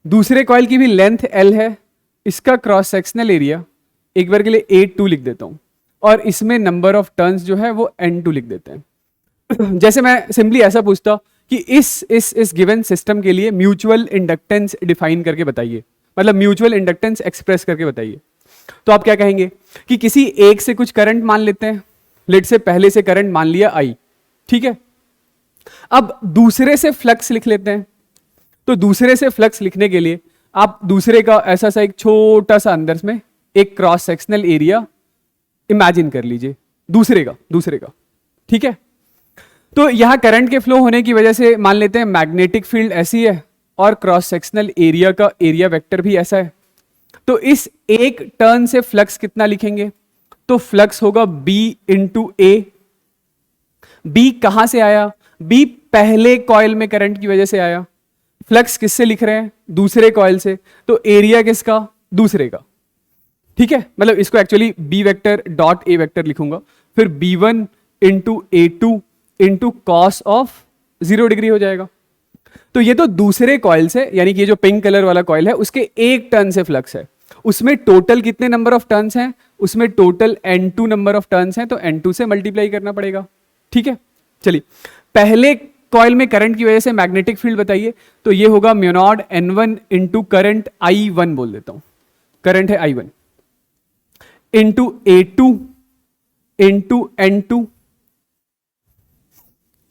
दूसरे कॉइल की भी लेंथ L है, इसका क्रॉस सेक्शनल एरिया एक बार के लिए A2 लिख देता हूं, और इसमें नंबर ऑफ टर्न्स जो है वो N2 लिख देते हैं। जैसे मैं सिंपली ऐसा पूछता कि इस गिवन सिस्टम के लिए म्यूचुअल इंडक्टेंस डिफाइन करके बताइए, मतलब म्यूचुअल इंडक्टेंस एक्सप्रेस करके बताइए। तो आप क्या कहेंगे कि किसी एक से कुछ करंट मान लेते हैं, लेट से पहले से करंट मान लिया आई, ठीक है। अब दूसरे से फ्लक्स लिख लेते हैं। तो दूसरे से फ्लक्स लिखने के लिए आप दूसरे का ऐसा सा एक छोटा सा अंदर में एक क्रॉस सेक्शनल एरिया इमेजिन कर लीजिए, दूसरे का, ठीक है। तो यहां करंट के फ्लो होने की वजह से मान लेते हैं मैग्नेटिक फील्ड ऐसी है और क्रॉस सेक्शनल एरिया का एरिया वेक्टर भी ऐसा है। तो इस एक टर्न से फ्लक्स कितना लिखेंगे? तो फ्लक्स होगा B इंटू ए। बी कहां से आया? बी पहले कॉइल में करंट की वजह से आया। फ्लक्स किससे लिख रहे हैं? दूसरे कॉइल से। तो एरिया किसका? दूसरे का, ठीक है। मतलब इसको actually B vector dot A vector लिखूंगा, फिर B1 into A2 into cos of 0 degree हो जाएगा। तो ये तो दूसरे कॉइल से, यानी कि ये जो पिंक कलर वाला कॉइल है उसके एक टर्न से फ्लक्स है। उसमें टोटल कितने नंबर ऑफ टर्न्स हैं? उसमें total N2 number of turns हैं, तो N2 से मल्टीप्लाई करना पड़ेगा, ठीक है। चलिए, पहले कॉइल में करंट की वजह से मैग्नेटिक फील्ड बताइए। तो ये होगा mu naught N1 into current I1 बोल देता हूं, करंट है I1 into A2 into N2,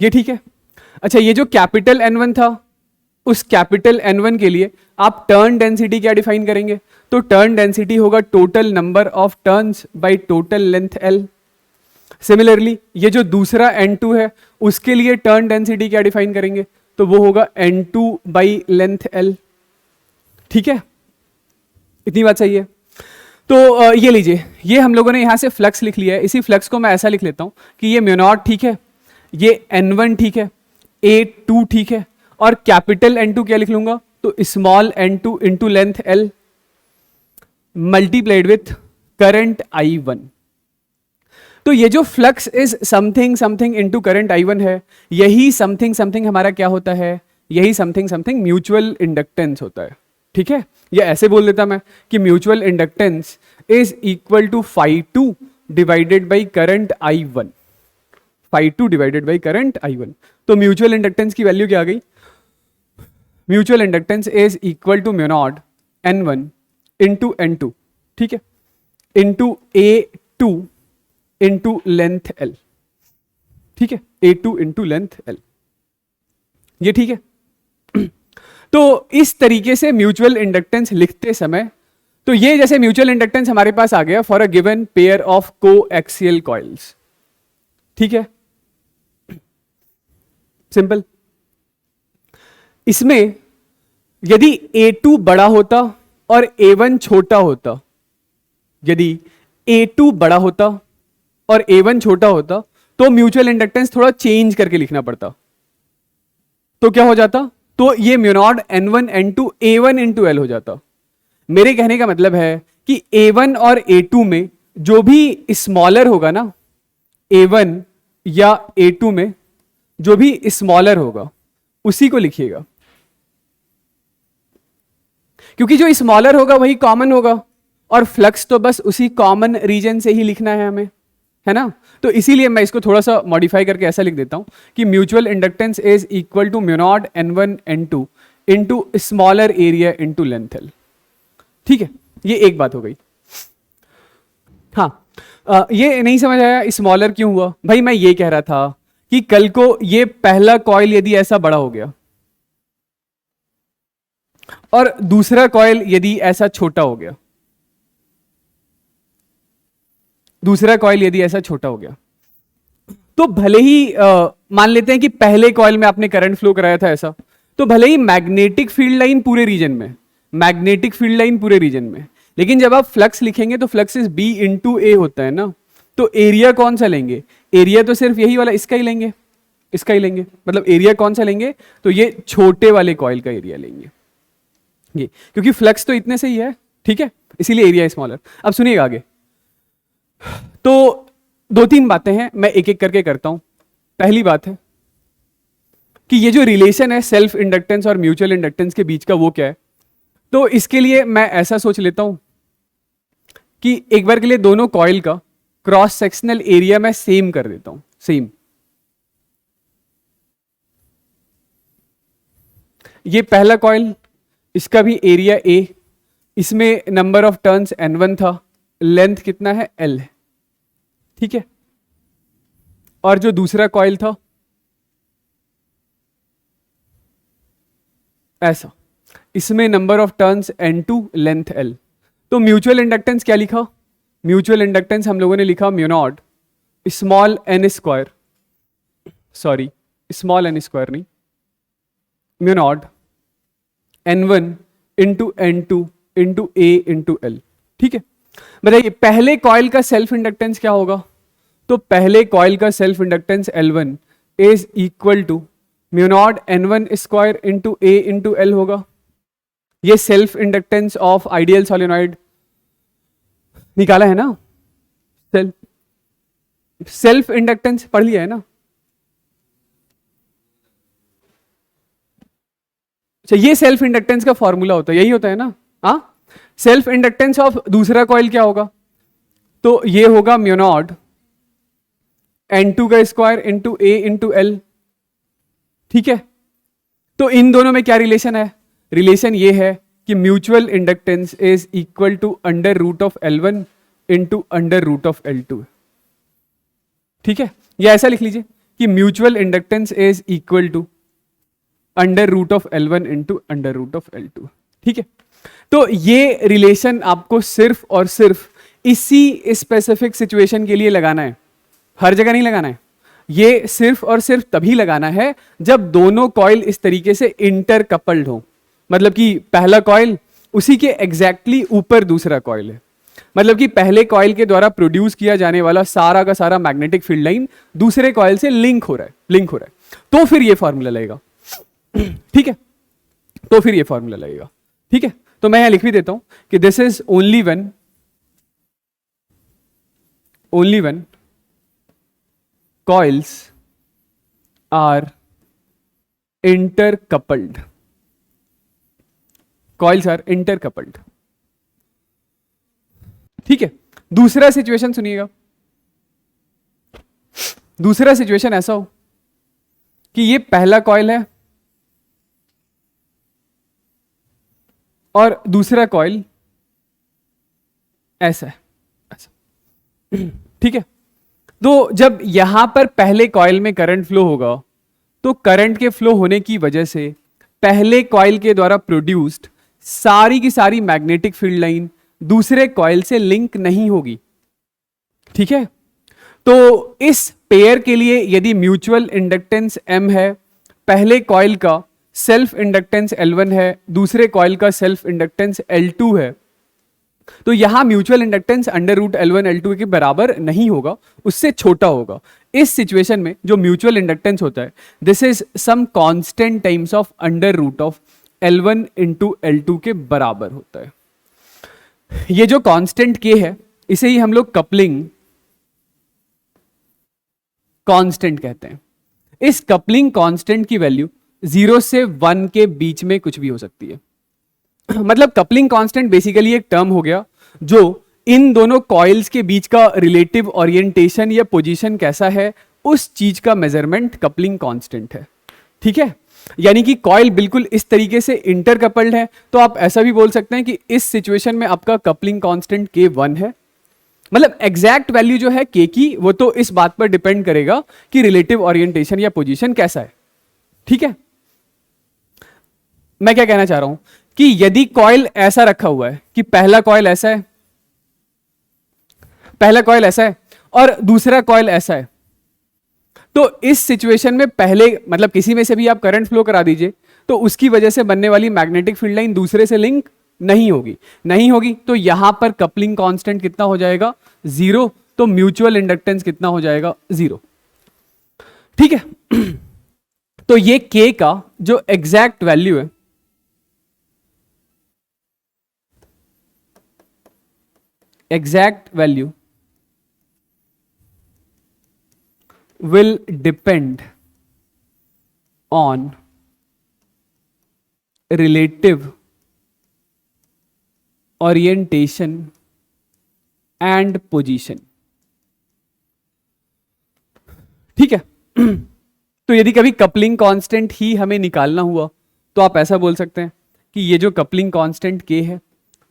ये ठीक है। अच्छा, ये जो कैपिटल N1 था, उस कैपिटल N1 के लिए आप टर्न डेंसिटी क्या डिफाइन करेंगे? तो टर्न डेंसिटी होगा total number of turns by total length L। Similarly ये जो दूसरा N2 है उसके लिए टर्न डेंसिटी क्या डिफाइन करेंगे? तो वो होगा N2 बाई लेंथ L, ठीक है। इतनी बात सही है। तो ये लीजिए, ये हम लोगों ने यहां से फ्लक्स लिख लिया है। इसी फ्लक्स को मैं ऐसा लिख लेता हूं कि ये म्यू नॉट ठीक है, ये N1 ठीक है, A2 ठीक है, और कैपिटल N2 क्या लिख लूंगा? तो small N2 into length L multiplied with current I1। तो ये जो flux is something something into current I1 है, यही समथिंग समथिंग हमारा क्या होता है? यही समथिंग समथिंग म्यूचुअल इंडक्टेंस होता है, ठीक है। या ऐसे बोल देता मैं कि mutual inductance is equal to φ2 divided by current I1, φ2 divided by current I1। तो म्यूचुअल इंडक्टेंस की वैल्यू क्या आ गई? Mutual inductance is equal to mu naught N1 into N2, ठीक है, into A2 into length L, ठीक है, A2 into length L, ये ठीक है। तो इस तरीके से म्यूचुअल इंडक्टेंस लिखते समय, तो ये जैसे म्यूचुअल इंडक्टेंस हमारे पास आ गया for a given pair of coaxial coils, ठीक है, सिंपल। इसमें यदि A2 बड़ा होता और A1 छोटा होता, यदि A2 बड़ा होता और A1 छोटा होता, तो म्यूचुअल इंडक्टेंस थोड़ा चेंज करके लिखना पड़ता। तो क्या हो जाता? तो ये mu naught N1 N2 A1 into L हो जाता। मेरे कहने का मतलब है कि A1 और A2 में जो भी स्मॉलर होगा ना, A1 या A2 में जो भी स्मॉलर होगा उसी को लिखिएगा, क्योंकि जो स्मॉलर होगा वही कॉमन होगा, और फ्लक्स तो बस उसी कॉमन रीजन से ही लिखना है हमें, है ना। तो इसीलिए मैं इसको थोड़ा सा मॉडिफाई करके ऐसा लिख देता हूं कि mutual inductance is equal to mu naught N1 N2 into smaller area into length L, ठीक है। ये एक बात हो गई। हाँ, ये नहीं समझ आया स्मॉलर क्यों हुआ? भाई मैं ये कह रहा था कि कल को ये पहला कॉइल यदि ऐसा बड़ा हो गया और दूसरा कॉइल यदि ऐसा छोटा हो गया, दूसरा कॉइल यदि ऐसा छोटा हो गया, तो भले ही मान लेते हैं कि पहले कॉइल में आपने करंट फ्लो कराया था ऐसा, तो भले ही मैग्नेटिक फील्ड लाइन पूरे रीजन में, मैग्नेटिक फील्ड लाइन पूरे रीजन में, लेकिन जब आप फ्लक्स लिखेंगे तो फ्लक्स इज B इंटू ए होता है ना। तो एरिया कौन सा लेंगे? एरिया तो सिर्फ यही वाला इसका ही लेंगे, इसका ही लेंगे। मतलब एरिया कौन सा लेंगे? तो ये छोटे वाले कॉइल का एरिया लेंगे, ये, क्योंकि फ्लक्स तो इतने से ही है, ठीक है, इसीलिए एरिया स्मॉलर। अब सुनिएगा आगे। तो दो तीन बातें हैं, मैं एक एक करके करता हूं। पहली बात है कि ये जो रिलेशन है सेल्फ इंडक्टेंस और म्यूचुअल इंडक्टेंस के बीच का, वो क्या है? तो इसके लिए मैं ऐसा सोच लेता हूं कि एक बार के लिए दोनों कॉइल का क्रॉस सेक्शनल एरिया मैं सेम कर देता हूं, सेम। ये पहला कॉइल, इसका भी एरिया A, इसमें नंबर ऑफ टर्न्स N1 था, लेंथ कितना है L है, ठीक है। और जो दूसरा कॉइल था ऐसा, इसमें number of turns N2, length L। तो म्यूचुअल इंडक्टेंस क्या लिखा? म्यूचुअल इंडक्टेंस हम लोगों ने लिखा mu naught small n square, sorry small n square नहीं, mu naught N1 into N2 into A into L, ठीक है। बताइए पहले कॉइल का सेल्फ इंडक्टेंस क्या होगा? तो पहले कॉइल का self inductance L1 is equal to mu naught N1 square into A into L होगा। ये self inductance of ideal solenoid निकाला है ना, सेल्फ इंडक्टेंस पढ़ लिया है ना। अच्छा, ये सेल्फ इंडक्टेंस का फॉर्मूला होता है, यही होता है ना। हाँ, सेल्फ इंडक्टेंस ऑफ दूसरा कॉइल क्या होगा? तो ये होगा म्यू नॉट N2 का square into A into L, ठीक है। तो इन दोनों में क्या रिलेशन है? रिलेशन ये है कि mutual inductance is equal to under root of L1 into under root of L2, ठीक है। या ऐसा लिख लीजिए कि mutual inductance is equal to under root of L1 into under root of L2, ठीक है। तो ये रिलेशन आपको सिर्फ और सिर्फ इसी स्पेसिफिक सिचुएशन के लिए लगाना है, हर जगह नहीं लगाना है। ये सिर्फ और सिर्फ तभी लगाना है जब दोनों कॉइल इस तरीके से इंटरकपल्ड हो, मतलब कि पहला कॉइल उसी के एग्जैक्टली ऊपर दूसरा कॉइल है, मतलब कि पहले कॉइल के द्वारा प्रोड्यूस किया जाने वाला सारा का सारा मैग्नेटिक फील्ड लाइन दूसरे कॉइल से लिंक हो रहा है, तो फिर ये फॉर्मूला लगेगा, ठीक है। तो फिर ये फॉर्मूला लगेगा, ठीक है। तो मैं यहां लिख भी देता हूं कि this is only one coils are intercoupled, coils are intercoupled, ठीक है। दूसरा सिचुएशन सुनिएगा, दूसरा सिचुएशन ऐसा हो कि ये पहला कॉइल है और दूसरा कॉइल ऐसा है, ऐसा, ठीक है। तो जब यहां पर पहले कॉइल में करंट फ्लो होगा तो करंट के फ्लो होने की वजह से पहले कॉइल के द्वारा प्रोड्यूस्ड सारी की सारी मैग्नेटिक फील्ड लाइन दूसरे कॉइल से लिंक नहीं होगी, ठीक है। तो इस पेयर के लिए यदि म्यूचुअल इंडक्टेंस M है, पहले कॉइल का सेल्फ इंडक्टेंस L1 है, दूसरे कॉइल का सेल्फ इंडक्टेंस L2 है, तो यहां mutual inductance under root L1 L2 के बराबर नहीं होगा, उससे छोटा होगा। इस सिचुएशन में जो म्यूचुअल इंडक्टेंस होता है this is some constant times of under root of L1 into L2 के बराबर होता है। ये जो कांस्टेंट K है इसे ही हम लोग कपलिंग कांस्टेंट कहते हैं। इस कपलिंग कांस्टेंट की वैल्यू 0 से 1 के बीच में कुछ भी हो सकती है। मतलब कपलिंग कांस्टेंट बेसिकली एक टर्म हो गया जो इन दोनों कॉइल्स के बीच का रिलेटिव ओरिएंटेशन या पोजीशन कैसा है उस चीज का मेजरमेंट कपलिंग कांस्टेंट है, ठीक है। यानी कि कॉइल बिल्कुल इस तरीके से इंटरकपल्ड है तो आप ऐसा भी बोल सकते हैं कि इस सिचुएशन में आपका कपलिंग कांस्टेंट K1 है। मतलब एग्जैक्ट वैल्यू जो है K की वो तो इस बात पर डिपेंड करेगा कि रिलेटिव ओरिएंटेशन या पोजीशन कैसा है, ठीक है। मैं क्या कहना चाह रहा हूं कि यदि कॉइल ऐसा रखा हुआ है कि पहला कॉइल ऐसा है, पहला कॉइल ऐसा है और दूसरा कॉइल ऐसा है, तो इस सिचुएशन में पहले मतलब किसी में से भी आप करंट फ्लो करा दीजिए तो उसकी वजह से बनने वाली मैग्नेटिक फील्ड लाइन दूसरे से लिंक नहीं होगी, तो यहां पर कपलिंग कांस्टेंट कितना हो जाएगा 0, तो म्यूचुअल इंडक्टेंस कितना हो जाएगा 0, ठीक है। तो ये K का जो एग्जैक्ट वैल्यू है exact value will depend on relative orientation and position, ठीक है। तो यदि कभी कपलिंग कांस्टेंट ही हमें निकालना हुआ तो आप ऐसा बोल सकते हैं कि ये जो कपलिंग कांस्टेंट K है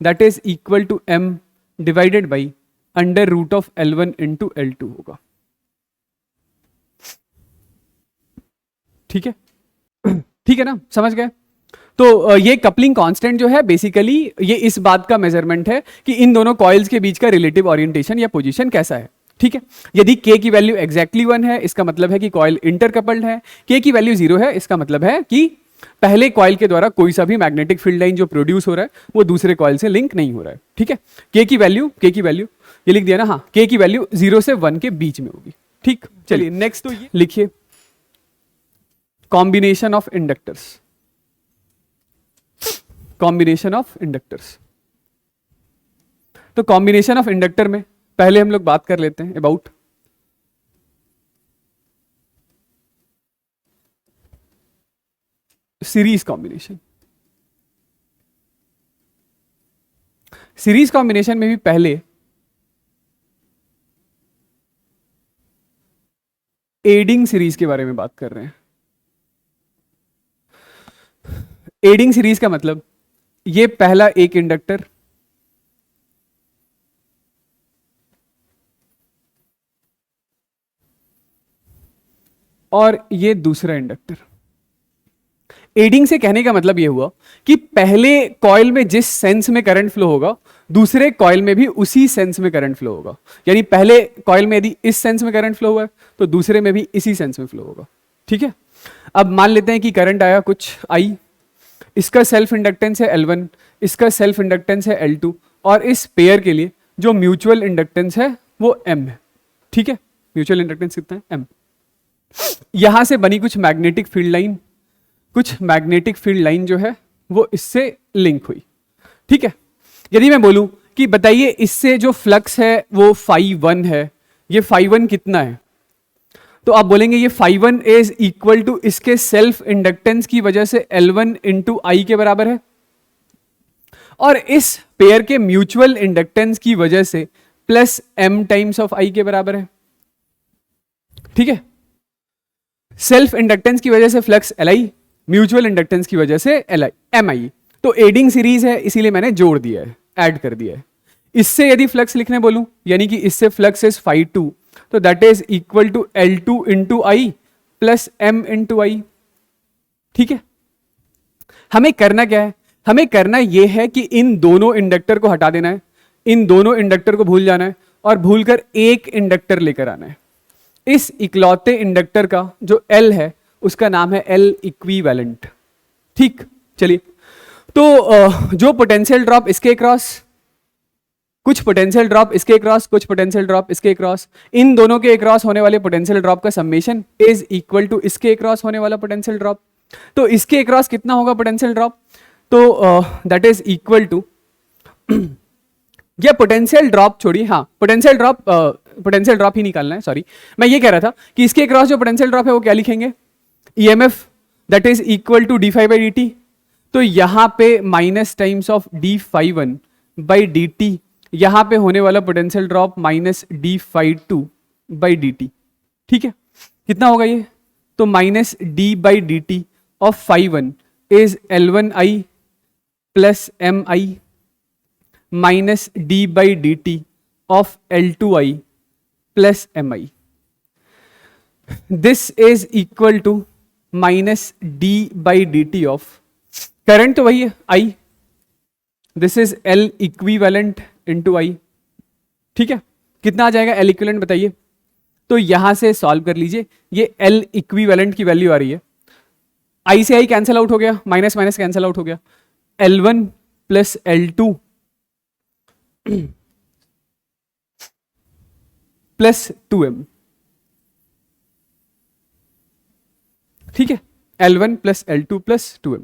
that is equal to m divided by under root of L1 into L2 होगा। ठीक है, ठीक है ना, समझ गए? तो ये कपलिंग कांस्टेंट जो है बेसिकली ये इस बात का मेजरमेंट है कि इन दोनों कॉइल्स के बीच का रिलेटिव ओरिएंटेशन या पोजीशन कैसा है। ठीक है, यदि K की वैल्यू एग्जैक्टली 1 है इसका मतलब है कि कॉइल इंटरकपल्ड है, K की वैल्यू 0 है इसका मतलब है कि पहले कॉइल के द्वारा कोई सा भी मैग्नेटिक फील्ड लाइन जो प्रोड्यूस हो रहा है वो दूसरे कॉइल से लिंक नहीं हो रहा है। ठीक है, K की वैल्यू ये लिख दिया ना, हाँ, K की वैल्यू 0 से 1 के बीच में होगी। ठीक, चलिए नेक्स्ट तो ये लिखिए combination of inductors. Combination of inductors, तो कॉम्बिनेशन ऑफ इंडक्टर में पहले हम लोग बात कर लेते हैं about series combination. Series combination में भी पहले एडिंग सीरीज के बारे में बात कर रहे हैं। एडिंग सीरीज का मतलब ये पहला एक इंडक्टर और ये दूसरा इंडक्टर। एडिंग से कहने का मतलब ये हुआ कि पहले कॉइल में जिस सेंस में करंट फ्लो होगा दूसरे कॉइल में भी उसी सेंस में करंट फ्लो होगा। यानी पहले कॉइल में यदि इस सेंस में करंट फ्लो हुआ है तो दूसरे में भी इसी सेंस में फ्लो होगा। ठीक है, अब मान लेते हैं कि करंट आया कुछ I, इसका सेल्फ इंडक्टेंस है L1, इसका सेल्फ इंडक्टेंस है L2 और इस पेयर के लिए जो म्यूचुअल इंडक्टेंस है वो M है। ठीक है, म्यूचुअल इंडक्टेंस कितना है? M। यहां से बनी कुछ मैग्नेटिक फील्ड लाइन जो है वो इससे लिंक हुई। ठीक है, यदि मैं बोलूं कि बताइए इससे जो फ्लक्स है वो φ1 है, ये φ1 कितना है, तो आप बोलेंगे ये φ1 इज इक्वल टू इसके सेल्फ इंडक्टेंस की वजह से L1 इंटू I के बराबर है और इस पेयर के म्यूचुअल इंडक्टेंस की वजह से plus M times of I के बराबर है। ठीक है, सेल्फ इंडक्टेंस की वजह से फ्लक्स Li, म्यूचुअल इंडक्टेंस की वजह से Mi। तो एडिंग सीरीज है इसीलिए मैंने जोड़ दिया है, ऐड कर दिया है। इससे यदि फ्लक्स लिखने बोलूं यानी कि इससे फ्लक्स इज φ2 तो that is equal to L2 into I plus M into I। ठीक है, हमें करना क्या है? हमें करना यह है कि इन दोनों इंडक्टर को हटा देना है, इन दोनों इंडक्टर को भूल जाना है और भूलकर एक इंडक्टर लेकर आना है। इस इकलौते इंडक्टर का जो L है उसका नाम है L इक्विवेलेंट। ठीक, चलिए, तो जो पोटेंशियल ड्रॉप इसके क्रॉस, कुछ पोटेंशियल ड्रॉप इसके क्रॉस, कुछ पोटेंशियल ड्रॉप इसके क्रॉस, इन दोनों के क्रॉस होने वाले पोटेंशियल ड्रॉप का समेशन इज इक्वल टू इसके क्रॉस होने वाला पोटेंशियल ड्रॉप। तो इसके क्रॉस कितना होगा पोटेंशियल ड्रॉप? तो दैट इज इक्वल टू या पोटेंशियल ड्रॉप छोड़िए, हाँ पोटेंशियल ड्रॉप ही निकालना है, सॉरी मैं ये कह रहा था कि इसके क्रॉस जो पोटेंशियल ड्रॉप है वो क्या लिखेंगे? EMF that is equal to d∅dt। तो यहां पे minus times of d∅1 by dt, यहां पे होने वाला potential drop minus d∅2 by dt। ठीक है, कितना होगा ये? तो minus d/dt of φ1 is L1I plus Mi minus d/dt of L2I plus Mi। This is equal to minus d/dt of current तो वही है I, this is L equivalent into I। ठीक है, कितना आ जाएगा L इक्विवेलेंट बताइए? तो यहां से सॉल्व कर लीजिए, ये L इक्विवेलेंट की वैल्यू आ रही है, I से I कैंसिल आउट हो गया, माइनस माइनस कैंसिल आउट हो गया, L1 plus L2 plus 2M। ठीक है, L1 plus L2 plus 2M।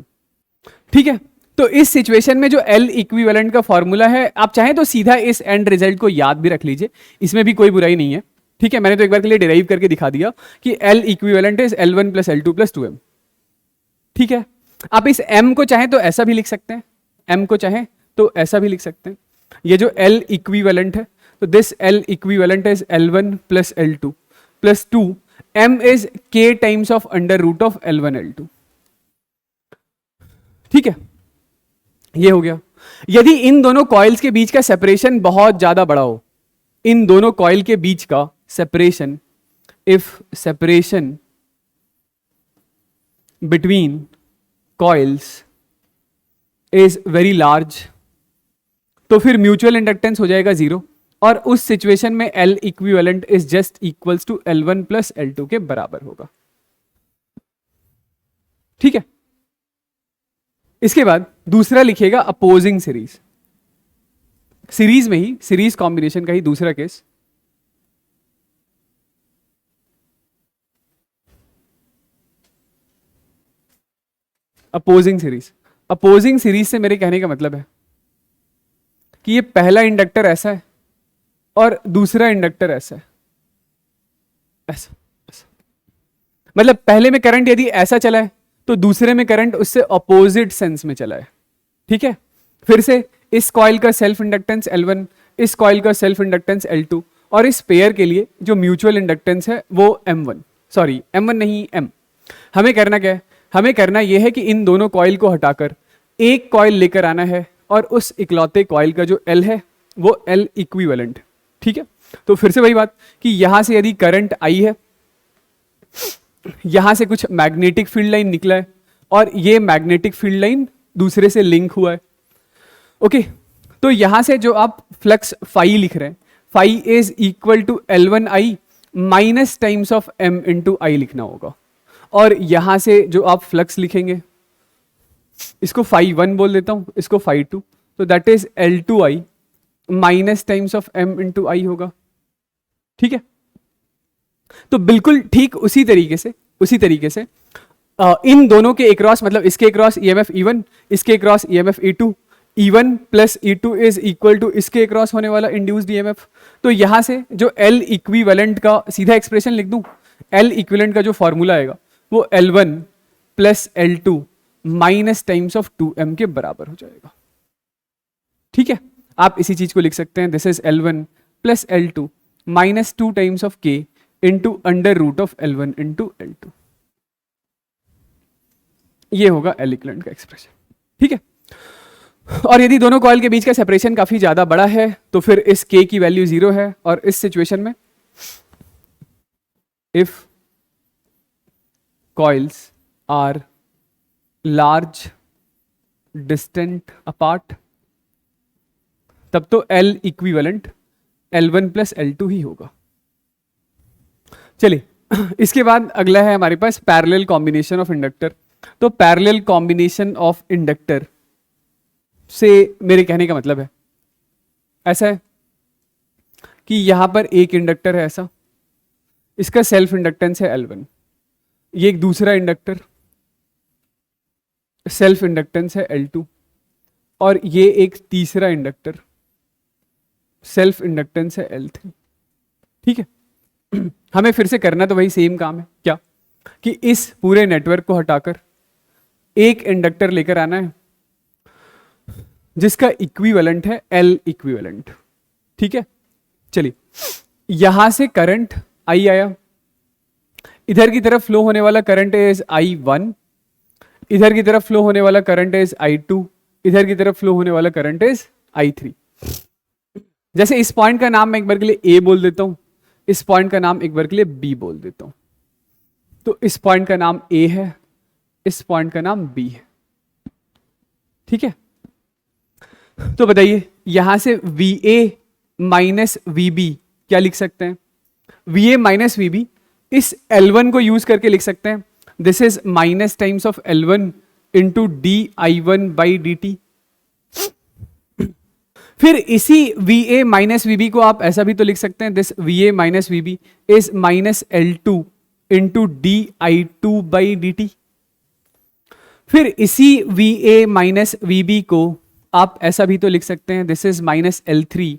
ठीक है, तो इस सिचुएशन में जो L इक्विवेलेंट का फॉर्मूला है, आप चाहें तो सीधा इस एंड रिजल्ट को याद भी रख लीजिए, इसमें भी कोई बुराई नहीं है। ठीक है, मैंने तो एक बार के लिए डिराइव करके दिखा दिया कि L equivalent is L1 plus L2 plus 2M। ठीक है, आप इस M को चाहें तो ऐसा भी लिख सकते हैं, M को चाहें तो ऐसा भी लिख सकते हैं। ये जो L इक्विवेलेंट है तो this L equivalent is L1 plus L2 plus 2, M is K times of under root of L1 L2। ठीक है, ये हो गया। यदि इन दोनों कॉइल्स के बीच का सेपरेशन बहुत ज्यादा बड़ा हो, इन दोनों कॉइल के बीच का separation, if separation between coils is very large, तो फिर म्यूचुअल इंडक्टेंस हो जाएगा 0, और उस सिचुएशन में L equivalent is just equals to L1 plus L2 के बराबर होगा। ठीक है, इसके बाद दूसरा लिखिएगा अपोजिंग सीरीज। सीरीज में ही, सीरीज कॉम्बिनेशन का ही दूसरा case, opposing series. Opposing series से मेरे कहने का मतलब है कि ये पहला इंडक्टर ऐसा है और दूसरा इंडक्टर ऐसा है, ऐसा ऐसा। मतलब पहले में करंट यदि ऐसा चला है तो दूसरे में करंट उससे ऑपोजिट सेंस में चला है। ठीक है, फिर से इस कॉइल का सेल्फ इंडक्टेंस L1, इस कॉइल का सेल्फ इंडक्टेंस L2, और इस पेयर के लिए जो म्यूचुअल इंडक्टेंस है वो M1, सॉरी M1 नहीं M। हमें करना क्या है, हमें करना यह है कि इन दोनों कॉइल को हटाकर एक कॉइल लेकर आना है, और उस इकलौते कॉइल का जो L है वो L इक्विवेलेंट। ठीक है, तो फिर से वही बात कि यहां से यदि करंट आई है, यहां से कुछ मैग्नेटिक फील्ड लाइन निकला है, और ये मैग्नेटिक फील्ड लाइन दूसरे से लिंक हुआ है। ओके, तो यहां से जो आप फ्लक्स फाई लिख रहे हैं, phi is equal to L1I minus times of M into I लिखना होगा, और यहां से जो आप फ्लक्स लिखेंगे, इसको फाई 1 बोल देता हूं, इसको फाई 2, तो that is L2I minus times of M into I होगा। ठीक है, तो बिल्कुल ठीक उसी तरीके से इन दोनों के अक्रॉस, मतलब इसके अक्रॉस EMF E1, इसके across EMF E2, E1 plus E2 is equal to इसके अक्रॉस होने वाला इंड्यूस्ड EMF। तो यहां से जो L इक्विवेलेंट का सीधा एक्सप्रेशन लिख दूं, L इक्विवेलेंट का जो फॉर्मूला आएगा वो L1 plus L2 minus times of 2M के बराबर हो जाएगा। ठीक है, आप इसी चीज को लिख सकते हैं, this is L1 plus L2 minus 2 times of K into under root of L1 into L2। ये होगा L इक्विवेलेंट का एक्सप्रेशन। ठीक है, और यदि दोनों कॉइल के बीच का सेपरेशन काफी ज्यादा बड़ा है तो फिर इस K की वैल्यू 0 है, और इस सिचुएशन में if coils are large distant apart, तब तो L equivalent L1 plus L2 ही होगा। चलिए, इसके बाद अगला है हमारे पास पैरेलल कॉम्बिनेशन ऑफ इंडक्टर। तो पैरेलल कॉम्बिनेशन ऑफ इंडक्टर से मेरे कहने का मतलब है ऐसा है कि यहां पर एक इंडक्टर है ऐसा, इसका सेल्फ इंडक्टेंस है L1, ये एक दूसरा इंडक्टर, सेल्फ इंडक्टेंस है L2, और ये एक तीसरा इंडक्टर, सेल्फ इंडक्टेंस है L3। ठीक है, हमें फिर से करना तो वही सेम काम है, क्या कि इस पूरे नेटवर्क को हटाकर एक इंडक्टर लेकर आना है जिसका इक्विवेलेंट है L इक्विवेलेंट। ठीक है, चलिए, यहां से करंट I आया, इधर की तरफ फ्लो होने वाला करंट इज I1, इधर की तरफ फ्लो होने वाला करंट इज I2, इधर की तरफ फ्लो होने वाला करंट इज I3। जैसे इस पॉइंट का नाम मैं एक बार के लिए A बोल देता हूं, इस पॉइंट का नाम एक बार के लिए B बोल देता हूं। तो इस पॉइंट का नाम A है, इस पॉइंट का नाम B है। ठीक है, तो बताइए यहां से VA माइनस VB क्या लिख सकते हैं? VA माइनस VB इस L1 को यूज करके लिख सकते हैं, this is minus times of L1 into dI1 by dt। फिर इसी VA माइनस VB को आप ऐसा भी तो लिख सकते हैं, this VA minus VB is minus L2 into dI2 by dt। फिर इसी VA माइनस VB को आप ऐसा भी तो लिख सकते हैं, this is minus L3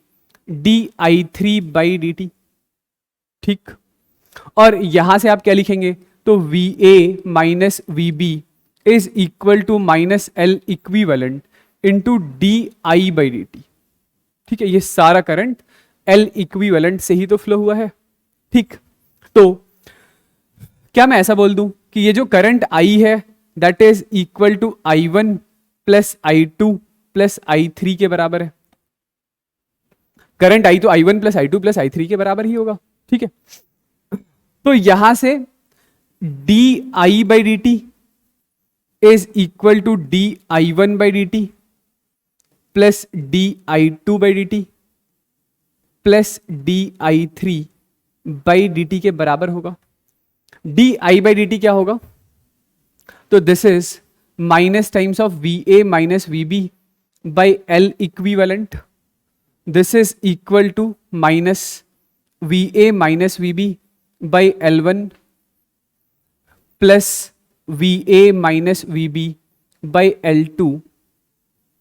dI3 by dt। ठीक, और यहां से आप क्या लिखेंगे? तो VA minus VB is equal to minus L equivalent into dI by dt। ठीक है, ये सारा करंट L इक्विवेलेंट से ही तो फ्लो हुआ है। ठीक, तो क्या मैं ऐसा बोल दूं कि ये जो करंट I है that is equal to I1 plus I2 plus I3 के बराबर है। करंट I तो I1 plus I2 plus I3 के बराबर ही होगा, ठीक है। तो यहां से di by D T is equal to di1 by D T plus di2 by D T plus di3 by D T के बराबर होगा। di बाई डी टी क्या होगा? तो this is minus times of Va minus Vb by L equivalent. This is equal to minus Va minus Vb by L1 plus Va minus Vb by L2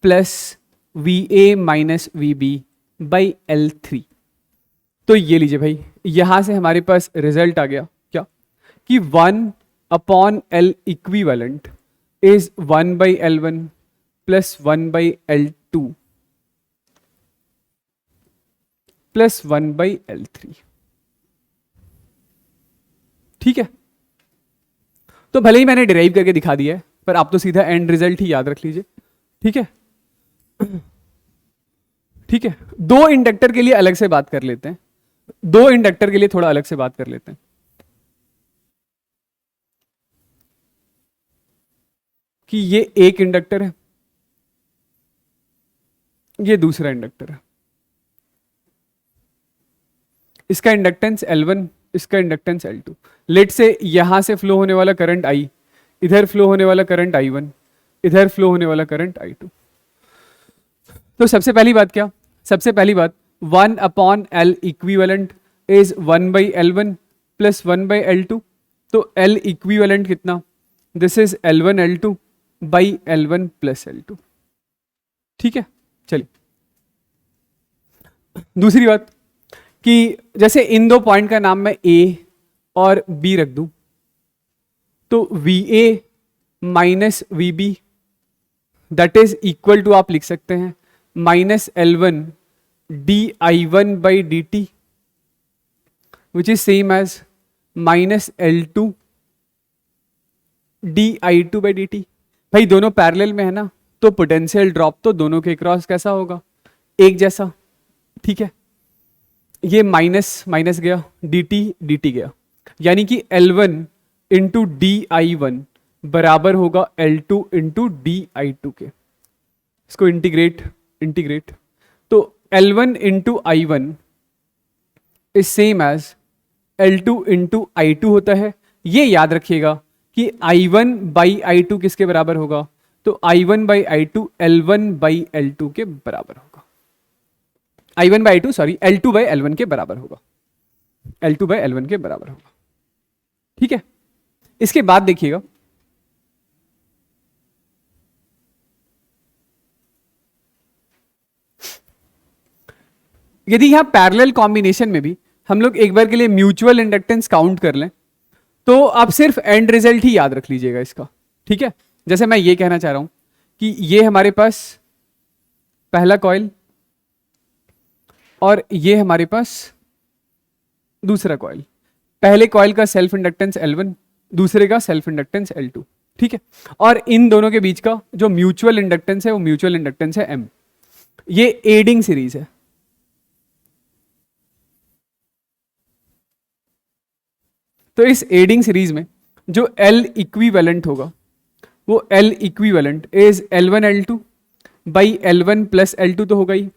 plus Va minus Vb by L3। तो ये लीजिए भाई, यहां से हमारे पास result आ गया क्या कि 1 upon L equivalent is 1 by L1 plus 1 by L2 plus 1 by L3, ठीक है। तो भले ही मैंने डिराइव करके दिखा दिया है, पर आप तो सीधा एंड रिजल्ट ही याद रख लीजिए, ठीक है। ठीक है, दो इंडक्टर के लिए अलग से बात कर लेते हैं, दो इंडक्टर के लिए थोड़ा अलग से बात कर लेते हैं। कि ये एक इंडक्टर है, ये दूसरा इंडक्टर है, इसका इंडक्टेंस L1, इसका इंडक्टेंस L2। लेट से यहां से फ्लो होने वाला करंट I, इधर फ्लो होने वाला करंट I1, इधर फ्लो होने वाला करंट I2। तो सबसे पहली बात क्या? सबसे पहली बात 1 upon L equivalent is 1 by L1 plus 1 by L2। तो L इक्विवेलेंट कितना? This is L1 L2 by L1 plus L2, ठीक है। चलिए दूसरी बात कि जैसे इन दो पॉइंट का नाम मैं A और B रख दूं, तो Va minus Vb that is equal to, आप लिख सकते हैं minus L1 di1 by D T which is same as minus L2 di2 by D T. भाई दोनों पैरेलल में है ना, तो पोटेंशियल ड्रॉप तो दोनों के क्रॉस कैसा होगा? एक जैसा, ठीक है। ये माइनस माइनस गया, dt गया, यानी कि L1 इंटू di1 बराबर होगा L2 इंटू di2 के। इसको इंटीग्रेट तो L1 into I1 is same as L2 into I2 होता है। ये याद रखिएगा कि I1 बाई I2 किसके बराबर होगा? तो I1 by I2 L1 by L2 के बराबर होगा। I1 by I2 sorry L2 by L1 के बराबर होगा, L2 बाई L1 के बराबर होगा, ठीक है। इसके बाद देखिएगा यदि यहां पैरेलल कॉम्बिनेशन में भी हम लोग एक बार के लिए म्यूचुअल इंडक्टेंस काउंट कर लें, तो आप सिर्फ एंड रिजल्ट ही याद रख लीजिएगा इसका, ठीक है। जैसे मैं ये कहना चाह रहा हूं कि ये हमारे पास पहला कॉइल और ये हमारे पास दूसरा कॉइल, पहले कॉइल का सेल्फ इंडक्टेंस L1, दूसरे का सेल्फ इंडक्टेंस L2, ठीक है। और इन दोनों के बीच का जो म्यूचुअल इंडक्टेंस है वो म्यूचुअल इंडक्टेंस है M। ये एडिंग सीरीज है, तो इस एडिंग सीरीज में जो L इक्विवेलेंट होगा वो L equivalent is L1 L2 by L1 plus L2 तो होगा ही,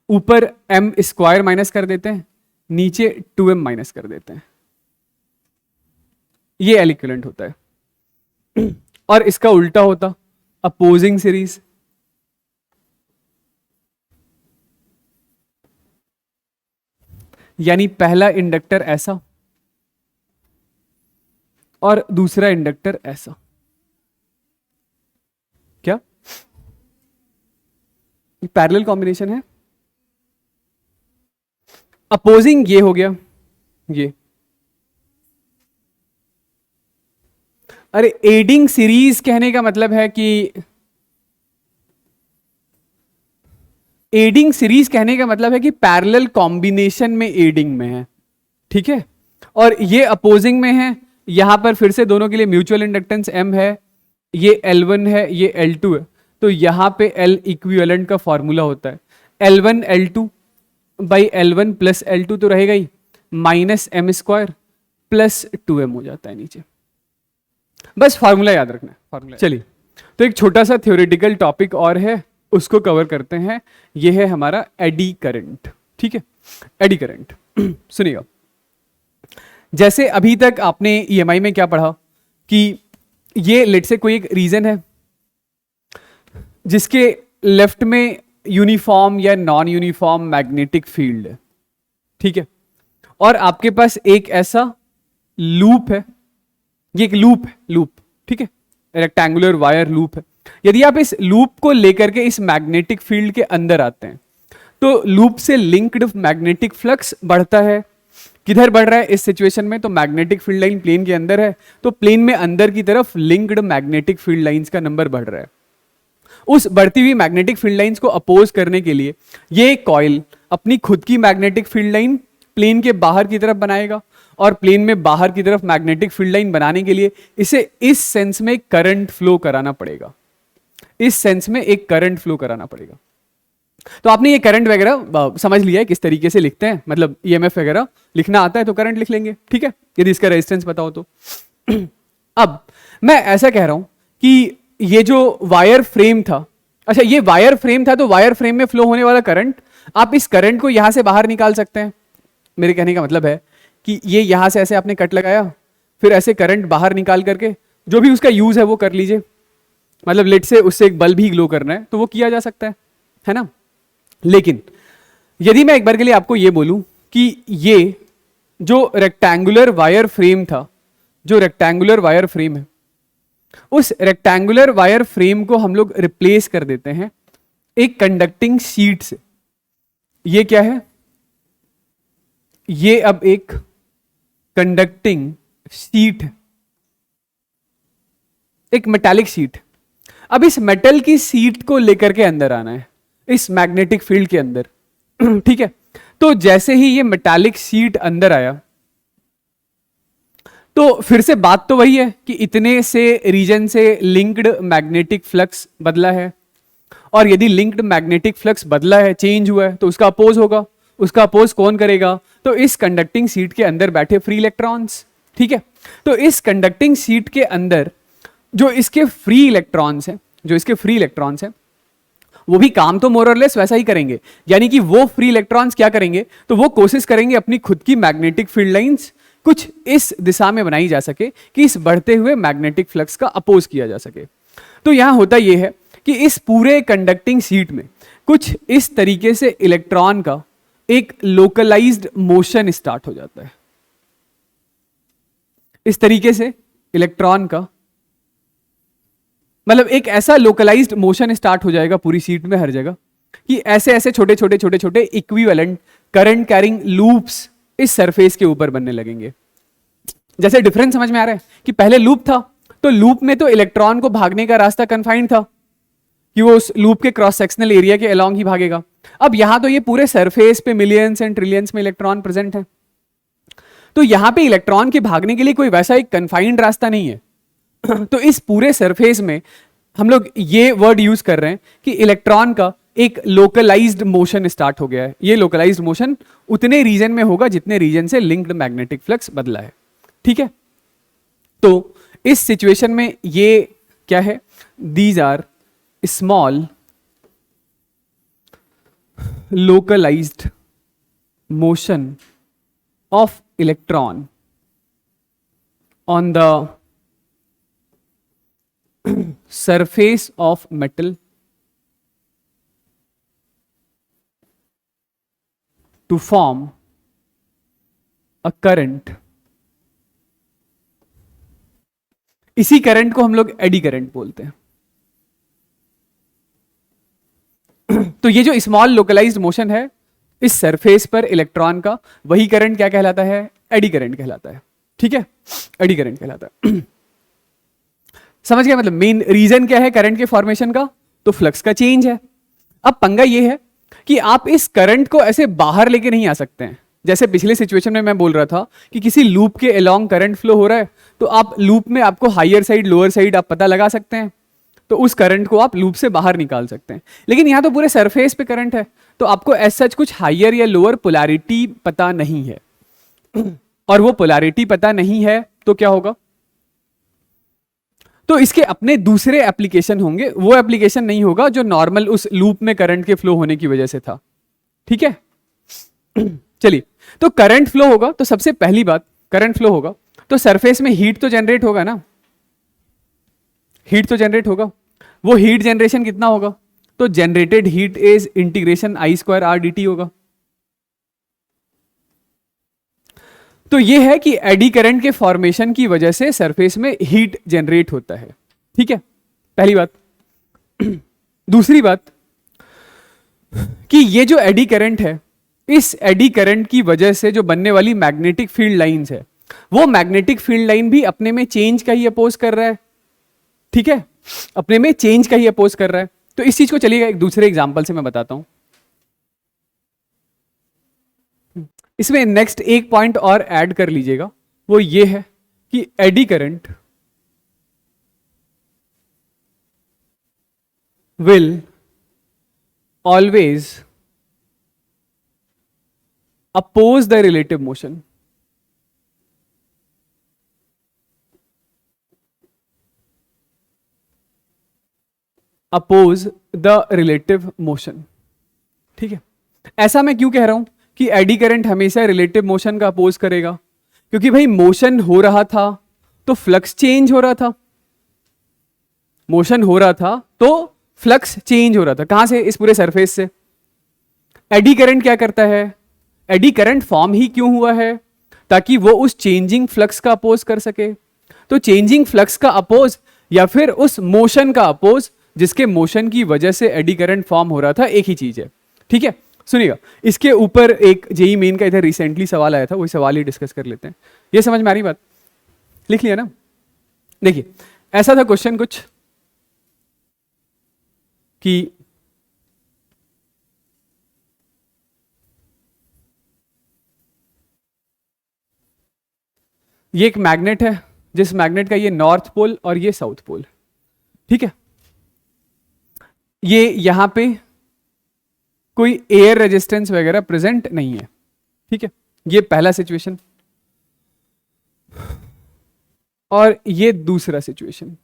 ऊपर M स्क्वायर माइनस कर देते हैं, नीचे 2M माइनस कर देते हैं, ये L इक्विवेलेंट होता है। और इसका उल्टा होता अपोजिंग सीरीज, यानी पहला इंडक्टर ऐसा और दूसरा इंडक्टर ऐसा, क्या पैरेलल कॉम्बिनेशन है। अपोजिंग ये हो गया, ये अरे एडिंग सीरीज कहने का मतलब है कि एडिंग सीरीज कहने का मतलब है कि पैरेलल कॉम्बिनेशन में एडिंग में है, ठीक है। और ये अपोजिंग में है, यहां पर फिर से दोनों के लिए म्यूचुअल इंडक्टेंस M है, ये L1 है, ये L2 है, तो यहां पे L इक्विवेलेंट का फॉर्मूला होता है L1 L2 by L1 plus L2 तो रहेगा ही, minus M square plus 2m हो जाता है नीचे। बस फॉर्मूला याद रखना है, फॉर्मूला। चलिए, तो एक छोटा सा थ्योरेटिकल टॉपिक और है, उसको कवर करते हैं। ये है हमारा एडी करंट। ठीक है, एडी करंट सुनिएगा। जैसे अभी तक आपने ईएमआई में क्या पढ़ा कि ये लेट से कोई एक रीजन है जिसके लेफ्ट में यूनिफॉर्म या नॉन यूनिफॉर्म मैग्नेटिक फील्ड है। ठीक है, और आपके पास एक ऐसा लूप है, ये एक लूप है, लूप। ठीक है, रेक्टेंगुलर वायर लूप है। यदि आप इस लूप को लेकर के इस मैग्नेटिक फील्ड के अंदर आते हैं तो लूप से लिंक्ड मैग्नेटिक फ्लक्स बढ़ता है। किधर बढ़ रहा है इस सिचुएशन में? तो मैग्नेटिक फील्ड लाइन प्लेन के अंदर है, तो प्लेन में अंदर की तरफ लिंक्ड मैग्नेटिक फील्ड लाइंस का नंबर बढ़ रहा है। उस बढ़ती हुई मैग्नेटिक फील्ड लाइंस को अपोज करने के लिए ये कॉइल अपनी खुद की मैग्नेटिक फील्ड लाइन प्लेन के बाहर की तरफ बनाएगा, और प्लेन में बाहर की तरफ मैग्नेटिक फील्ड लाइन बनाने के लिए इसे इस सेंस में करंट फ्लो कराना पड़ेगा, इस सेंस में एक करंट फ्लो कराना पड़ेगा। तो आपने ये करंट वगैरह समझ लिया है किस तरीके से लिखते हैं, मतलब ईएमएफ वगैरह लिखना आता है तो करंट लिख लेंगे। ठीक है, यदि इसका रेजिस्टेंस पता हो तो। अब मैं ऐसा कह रहा हूं कि ये जो वायर फ्रेम था, अच्छा ये वायर फ्रेम था, तो वायर फ्रेम में फ्लो होने वाला करंट, आप इस करंट को यहां से बाहर निकाल सकते हैं। मेरे कहने का मतलब है कि ये यहां से ऐसे आपने कट लगाया, फिर ऐसे करंट बाहर निकाल करके जो भी उसका यूज है वो कर लीजिए। मतलब लेट से उससे एक बल्ब ही ग्लो करना है तो वो किया जा सकता है ना। लेकिन यदि मैं एक बार के लिए आपको ये बोलूं कि ये जो रेक्टेंगुलर वायर फ्रेम था, जो रेक्टेंगुलर वायर फ्रेम है, उस रेक्टेंगुलर वायर फ्रेम को हम लोग रिप्लेस कर देते हैं एक कंडक्टिंग शीट से। ये क्या है? ये अब एक कंडक्टिंग शीट है, एक मेटालिक शीट। अब इस मेटल की शीट को लेकर के अंदर आना है इस मैग्नेटिक फील्ड के अंदर। ठीक है, तो जैसे ही ये मेटालिक शीट अंदर आया तो फिर से बात तो वही है कि इतने से रीजन से लिंक्ड मैग्नेटिक फ्लक्स बदला है, और यदि लिंक्ड मैग्नेटिक फ्लक्स बदला है, चेंज हुआ है, तो उसका अपोज होगा। उसका अपोज कौन करेगा? तो इस कंडक्टिंग शीट के अंदर बैठे फ्री इलेक्ट्रॉन्स। ठीक है, तो इस कंडक्टिंग शीट के अंदर जो इसके फ्री इलेक्ट्रॉन्स हैं, जो इसके फ्री इलेक्ट्रॉन्स हैं, वो भी काम तो मोर और लेस वैसा ही करेंगे। यानी कि वो फ्री इलेक्ट्रॉन्स क्या करेंगे? तो वो कोशिश करेंगे अपनी खुद की मैग्नेटिक फील्ड लाइंस कुछ इस दिशा में बनाई जा सके कि इस बढ़ते हुए मैग्नेटिक फ्लक्स का अपोज किया जा सके। तो यहां होता यह है कि इस पूरे कंडक्टिंग शीट में कुछ इस तरीके से इलेक्ट्रॉन का एक लोकलाइज्ड मोशन स्टार्ट हो जाता है। इस तरीके से इलेक्ट्रॉन का मतलब एक ऐसा लोकलाइज्ड मोशन स्टार्ट हो जाएगा पूरी शीट में हर जगह कि ऐसे ऐसे छोटे छोटे छोटे छोटे इक्विवेलेंट करंट कैरिंग लूप्स इस सरफेस के ऊपर बनने लगेंगे। जैसे डिफरेंस समझ में आ रहा है कि पहले लूप था, तो लूप में तो इलेक्ट्रॉन को भागने का रास्ता कन्फाइंड था कि वो उस लूप के क्रॉस सेक्शनल एरिया के अलोंग ही भागेगा। अब यहां तो ये पूरे सरफेस पे मिलियंस एंड ट्रिलियंस में इलेक्ट्रॉन प्रेजेंट है, तो यहां पे इलेक्ट्रॉन के भागने के लिए कोई वैसा एक कन्फाइंड रास्ता नहीं है। तो इस पूरे सरफेस में हम लोग ये वर्ड यूज कर रहे हैं कि इलेक्ट्रॉन का एक लोकलाइज्ड मोशन स्टार्ट हो गया है। ये लोकलाइज्ड मोशन उतने रीजन में होगा जितने रीजन से लिंक्ड मैग्नेटिक फ्लक्स बदला है। ठीक है, तो इस सिचुएशन में ये क्या है? These are small localized motion of electron on the surface of metal to form a current. इसी करंट को हम लोग एडी करंट बोलते हैं। तो ये जो स्मॉल लोकलाइज्ड मोशन है इस सरफेस पर इलेक्ट्रॉन का, वही करंट क्या कहलाता है? एडी करंट कहलाता है। ठीक है, एडी करंट कहलाता है। समझ गया? मतलब मेन रीजन क्या है करंट के फॉर्मेशन का? तो फ्लक्स का चेंज है। अब पंगा ये है कि आप इस करंट को ऐसे बाहर लेके नहीं आ सकते हैं। जैसे पिछले सिचुएशन में मैं बोल रहा था कि किसी लूप के अलोंग करंट फ्लो हो रहा है, तो आप लूप में आपको हायर साइड लोअर साइड आप पता लगा सकते हैं। तो उस करंट को आप लूप से बाहर निकाल सकते हैं। लेकिन यहाँ तो पूरे सरफेस पे करंट है, तो आपको एज सच कुछ हायर या लोअर पोलैरिटी पता नहीं है। और वो पोलैरिटी पता नहीं है तो क्या होगा, तो इसके अपने दूसरे एप्लीकेशन होंगे, वो एप्लीकेशन नहीं होगा जो नॉर्मल उस लूप में करंट के फ्लो होने की वजह से था। ठीक है, चलिए, तो करंट फ्लो होगा, तो सबसे पहली बात करंट फ्लो होगा तो सरफेस में हीट तो जनरेट होगा ना, हीट तो जनरेट होगा। वो हीट जनरेशन कितना होगा, तो generated heat is integration I square are D T होगा। तो ये है कि एडी करंट के फॉर्मेशन की वजह से सरफेस में हीट जनरेट होता है। ठीक है, पहली बात। दूसरी बात कि ये जो एडी करंट है, इस एडी करंट की वजह से जो बनने वाली मैग्नेटिक फील्ड लाइंस है, वो मैग्नेटिक फील्ड लाइन भी अपने में चेंज का ही अपोज कर रहा है। ठीक है, अपने में चेंज का ही अपोज कर रहा है। तो इस चीज को चलिएगा एक दूसरे एग्जांपल से मैं बताता हूं। इसमें नेक्स्ट एक पॉइंट और ऐड कर लीजिएगा, वो ये है कि eddy current will always oppose the relative motion. Oppose the relative motion. ठीक है, ऐसा मैं क्यों कह रहा हूं कि एडी करंट हमेशा रिलेटिव मोशन का अपोज करेगा, क्योंकि भाई मोशन हो रहा था तो फ्लक्स चेंज हो रहा था, मोशन हो रहा था तो फ्लक्स चेंज हो रहा था। कहां से, इस पूरे सरफेस से। एडी करंट क्या करता है, एडी करंट फॉर्म ही क्यों हुआ है, ताकि वो उस चेंजिंग फ्लक्स का अपोज कर सके। तो चेंजिंग फ्लक्स का अपोज या फिर उस मोशन का अपोज जिसके मोशन की वजह से एडी करंट फॉर्म हो रहा था, एक ही चीज है। ठीक है, सुनिएगा, इसके ऊपर एक जेई मेन का इधर रिसेंटली सवाल आया था, वही सवाल ही डिस्कस कर लेते हैं। ये समझ में आ रही बात, लिख लिया ना। देखिए, ऐसा था क्वेश्चन कुछ कि ये एक मैग्नेट है, जिस मैग्नेट का ये नॉर्थ पोल और ये साउथ पोल। ठीक है, ये यहां पे कोई एयर रेजिस्टेंस वगैरह प्रेजेंट नहीं है। ठीक है, ये पहला सिचुएशन। और ये दूसरा सिचुएशन,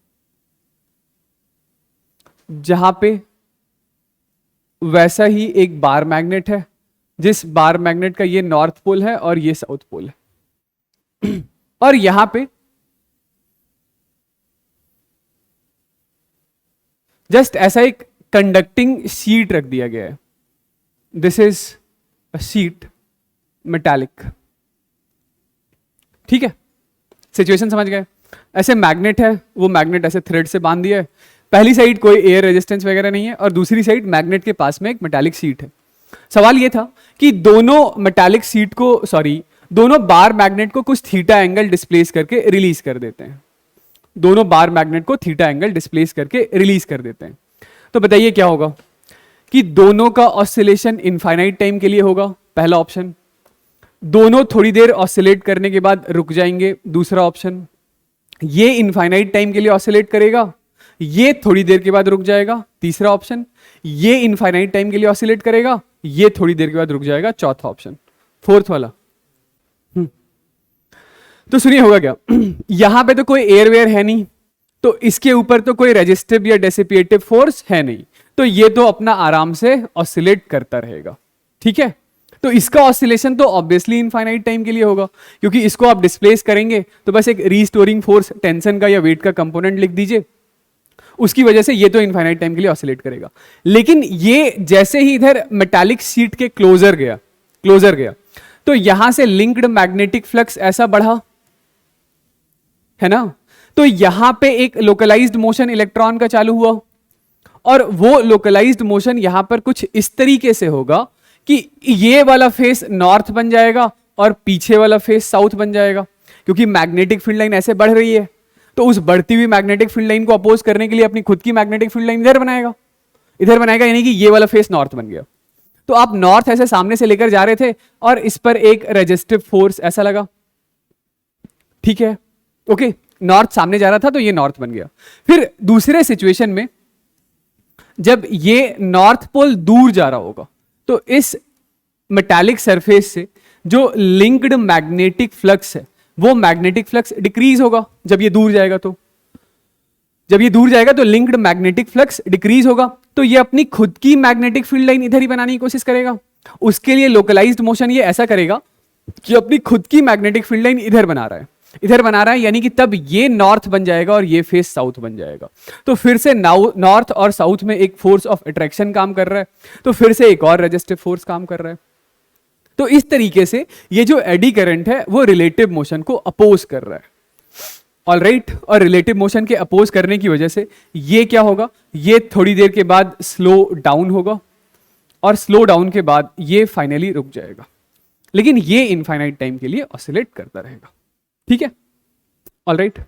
जहां पे वैसा ही एक बार मैग्नेट है, जिस बार मैग्नेट का ये नॉर्थ पोल है और ये साउथ पोल है। और यहां पे जस्ट ऐसा एक कंडक्टिंग शीट रख दिया गया है। This is a sheet metallic. ठीक है, सिचुएशन समझ गए। ऐसे मैग्नेट है, वो मैग्नेट ऐसे थ्रेड से बांध दिया है। पहली साइड कोई एयर रेजिस्टेंस वगैरह नहीं है और दूसरी साइड मैग्नेट के पास में एक मेटालिक शीट है। सवाल ये था कि दोनों मेटालिक शीट को, सॉरी, दोनों बार मैग्नेट को कुछ थीटा एंगल डिस्प्लेस करके रिलीज कर देते हैं। दोनों बार मैग्नेट को थीटा एंगल डिस्प्लेस करके रिलीज कर देते हैं। तो बताइए क्या होगा, कि दोनों का ऑसिलेशन इनफाइनाइट टाइम के लिए होगा, पहला ऑप्शन। दोनों थोड़ी देर ऑसिलेट करने के बाद रुक जाएंगे, दूसरा ऑप्शन। ये इनफाइनाइट टाइम के लिए ऑसिलेट करेगा, ये थोड़ी देर के बाद रुक जाएगा, तीसरा ऑप्शन। ये इनफाइनाइट टाइम के लिए ऑसिलेट करेगा, ये थोड़ी देर के बाद रुक जाएगा, चौथा ऑप्शन। फोर्थ वाला तो सुनिए होगा क्या। यहां पे तो कोई एयरवेयर है नहीं, तो इसके ऊपर तो कोई रेजिस्टिव या डेसिपिएटिव फोर्स है नहीं, तो ये तो अपना आराम से ऑसिलेट करता रहेगा। ठीक है, तो इसका ऑसिलेशन तो ऑब्वियसली इनफाइनाइट टाइम के लिए होगा, क्योंकि इसको आप डिस्प्लेस करेंगे तो बस एक रीस्टोरिंग फोर्स, टेंशन का या वेट का कंपोनेंट लिख दीजिए, उसकी वजह से ये तो इनफाइनाइट टाइम के लिए ऑसिलेट करेगा। लेकिन ये जैसे ही इधर मेटालिक शीट के क्लोजर गया तो यहां से लिंक्ड मैग्नेटिक फ्लक्स ऐसा बढ़ा, है ना। तो यहां पे एक लोकलाइज्ड मोशन इलेक्ट्रॉन का चालू हुआ, और वो लोकलाइज्ड मोशन यहां पर कुछ इस तरीके से होगा कि ये वाला फेस नॉर्थ बन जाएगा और पीछे वाला फेस साउथ बन जाएगा, क्योंकि मैग्नेटिक फील्ड लाइन ऐसे बढ़ रही है। तो उस बढ़ती हुई मैग्नेटिक फील्ड लाइन को अपोज करने के लिए अपनी खुद की मैग्नेटिक फील्ड लाइन इधर बनाएगा, यानी कि ये वाला फेस नॉर्थ बन गया। तो आप नॉर्थ ऐसे सामने से लेकर जा रहे थे और इस पर एक रेजिस्टिव फोर्स ऐसा लगा। ठीक है, ओके, नॉर्थ सामने जा रहा था तो ये नॉर्थ बन गया। फिर दूसरे सिचुएशन में जब ये नॉर्थ पोल दूर जा रहा होगा तो इस मेटालिक सरफेस से जो लिंक्ड मैग्नेटिक फ्लक्स है वो मैग्नेटिक फ्लक्स डिक्रीज होगा जब ये दूर जाएगा। तो जब ये दूर जाएगा तो लिंक्ड मैग्नेटिक फ्लक्स डिक्रीज होगा, तो ये अपनी खुद की मैग्नेटिक फील्ड लाइन इधर ही बनाने की कोशिश करेगा। उसके लिए लोकलाइज्ड मोशन ये ऐसा करेगा कि अपनी खुद की मैग्नेटिक फील्ड लाइन इधर बना रहा है, इधर बना रहा है, यानी कि तब ये नॉर्थ बन जाएगा और ये फेस साउथ बन जाएगा। तो फिर से नॉर्थ और साउथ में एक फोर्स ऑफ अट्रैक्शन काम कर रहा है, तो फिर से एक और रेजिस्टिव फोर्स काम कर रहा है। तो इस तरीके से ये जो एडी करंट है वो रिलेटिव मोशन को अपोज कर रहा है। ऑलराइट, और रिलेटिव मोशन के अपोज करने की वजह से ये क्या होगा, ये थोड़ी देर के बाद स्लो डाउन होगा और स्लो डाउन के बाद ये फाइनली रुक जाएगा, लेकिन ये इनफाइनाइट टाइम के लिए ऑसिलेट करता रहेगा। ठीक है, ऑलराइट।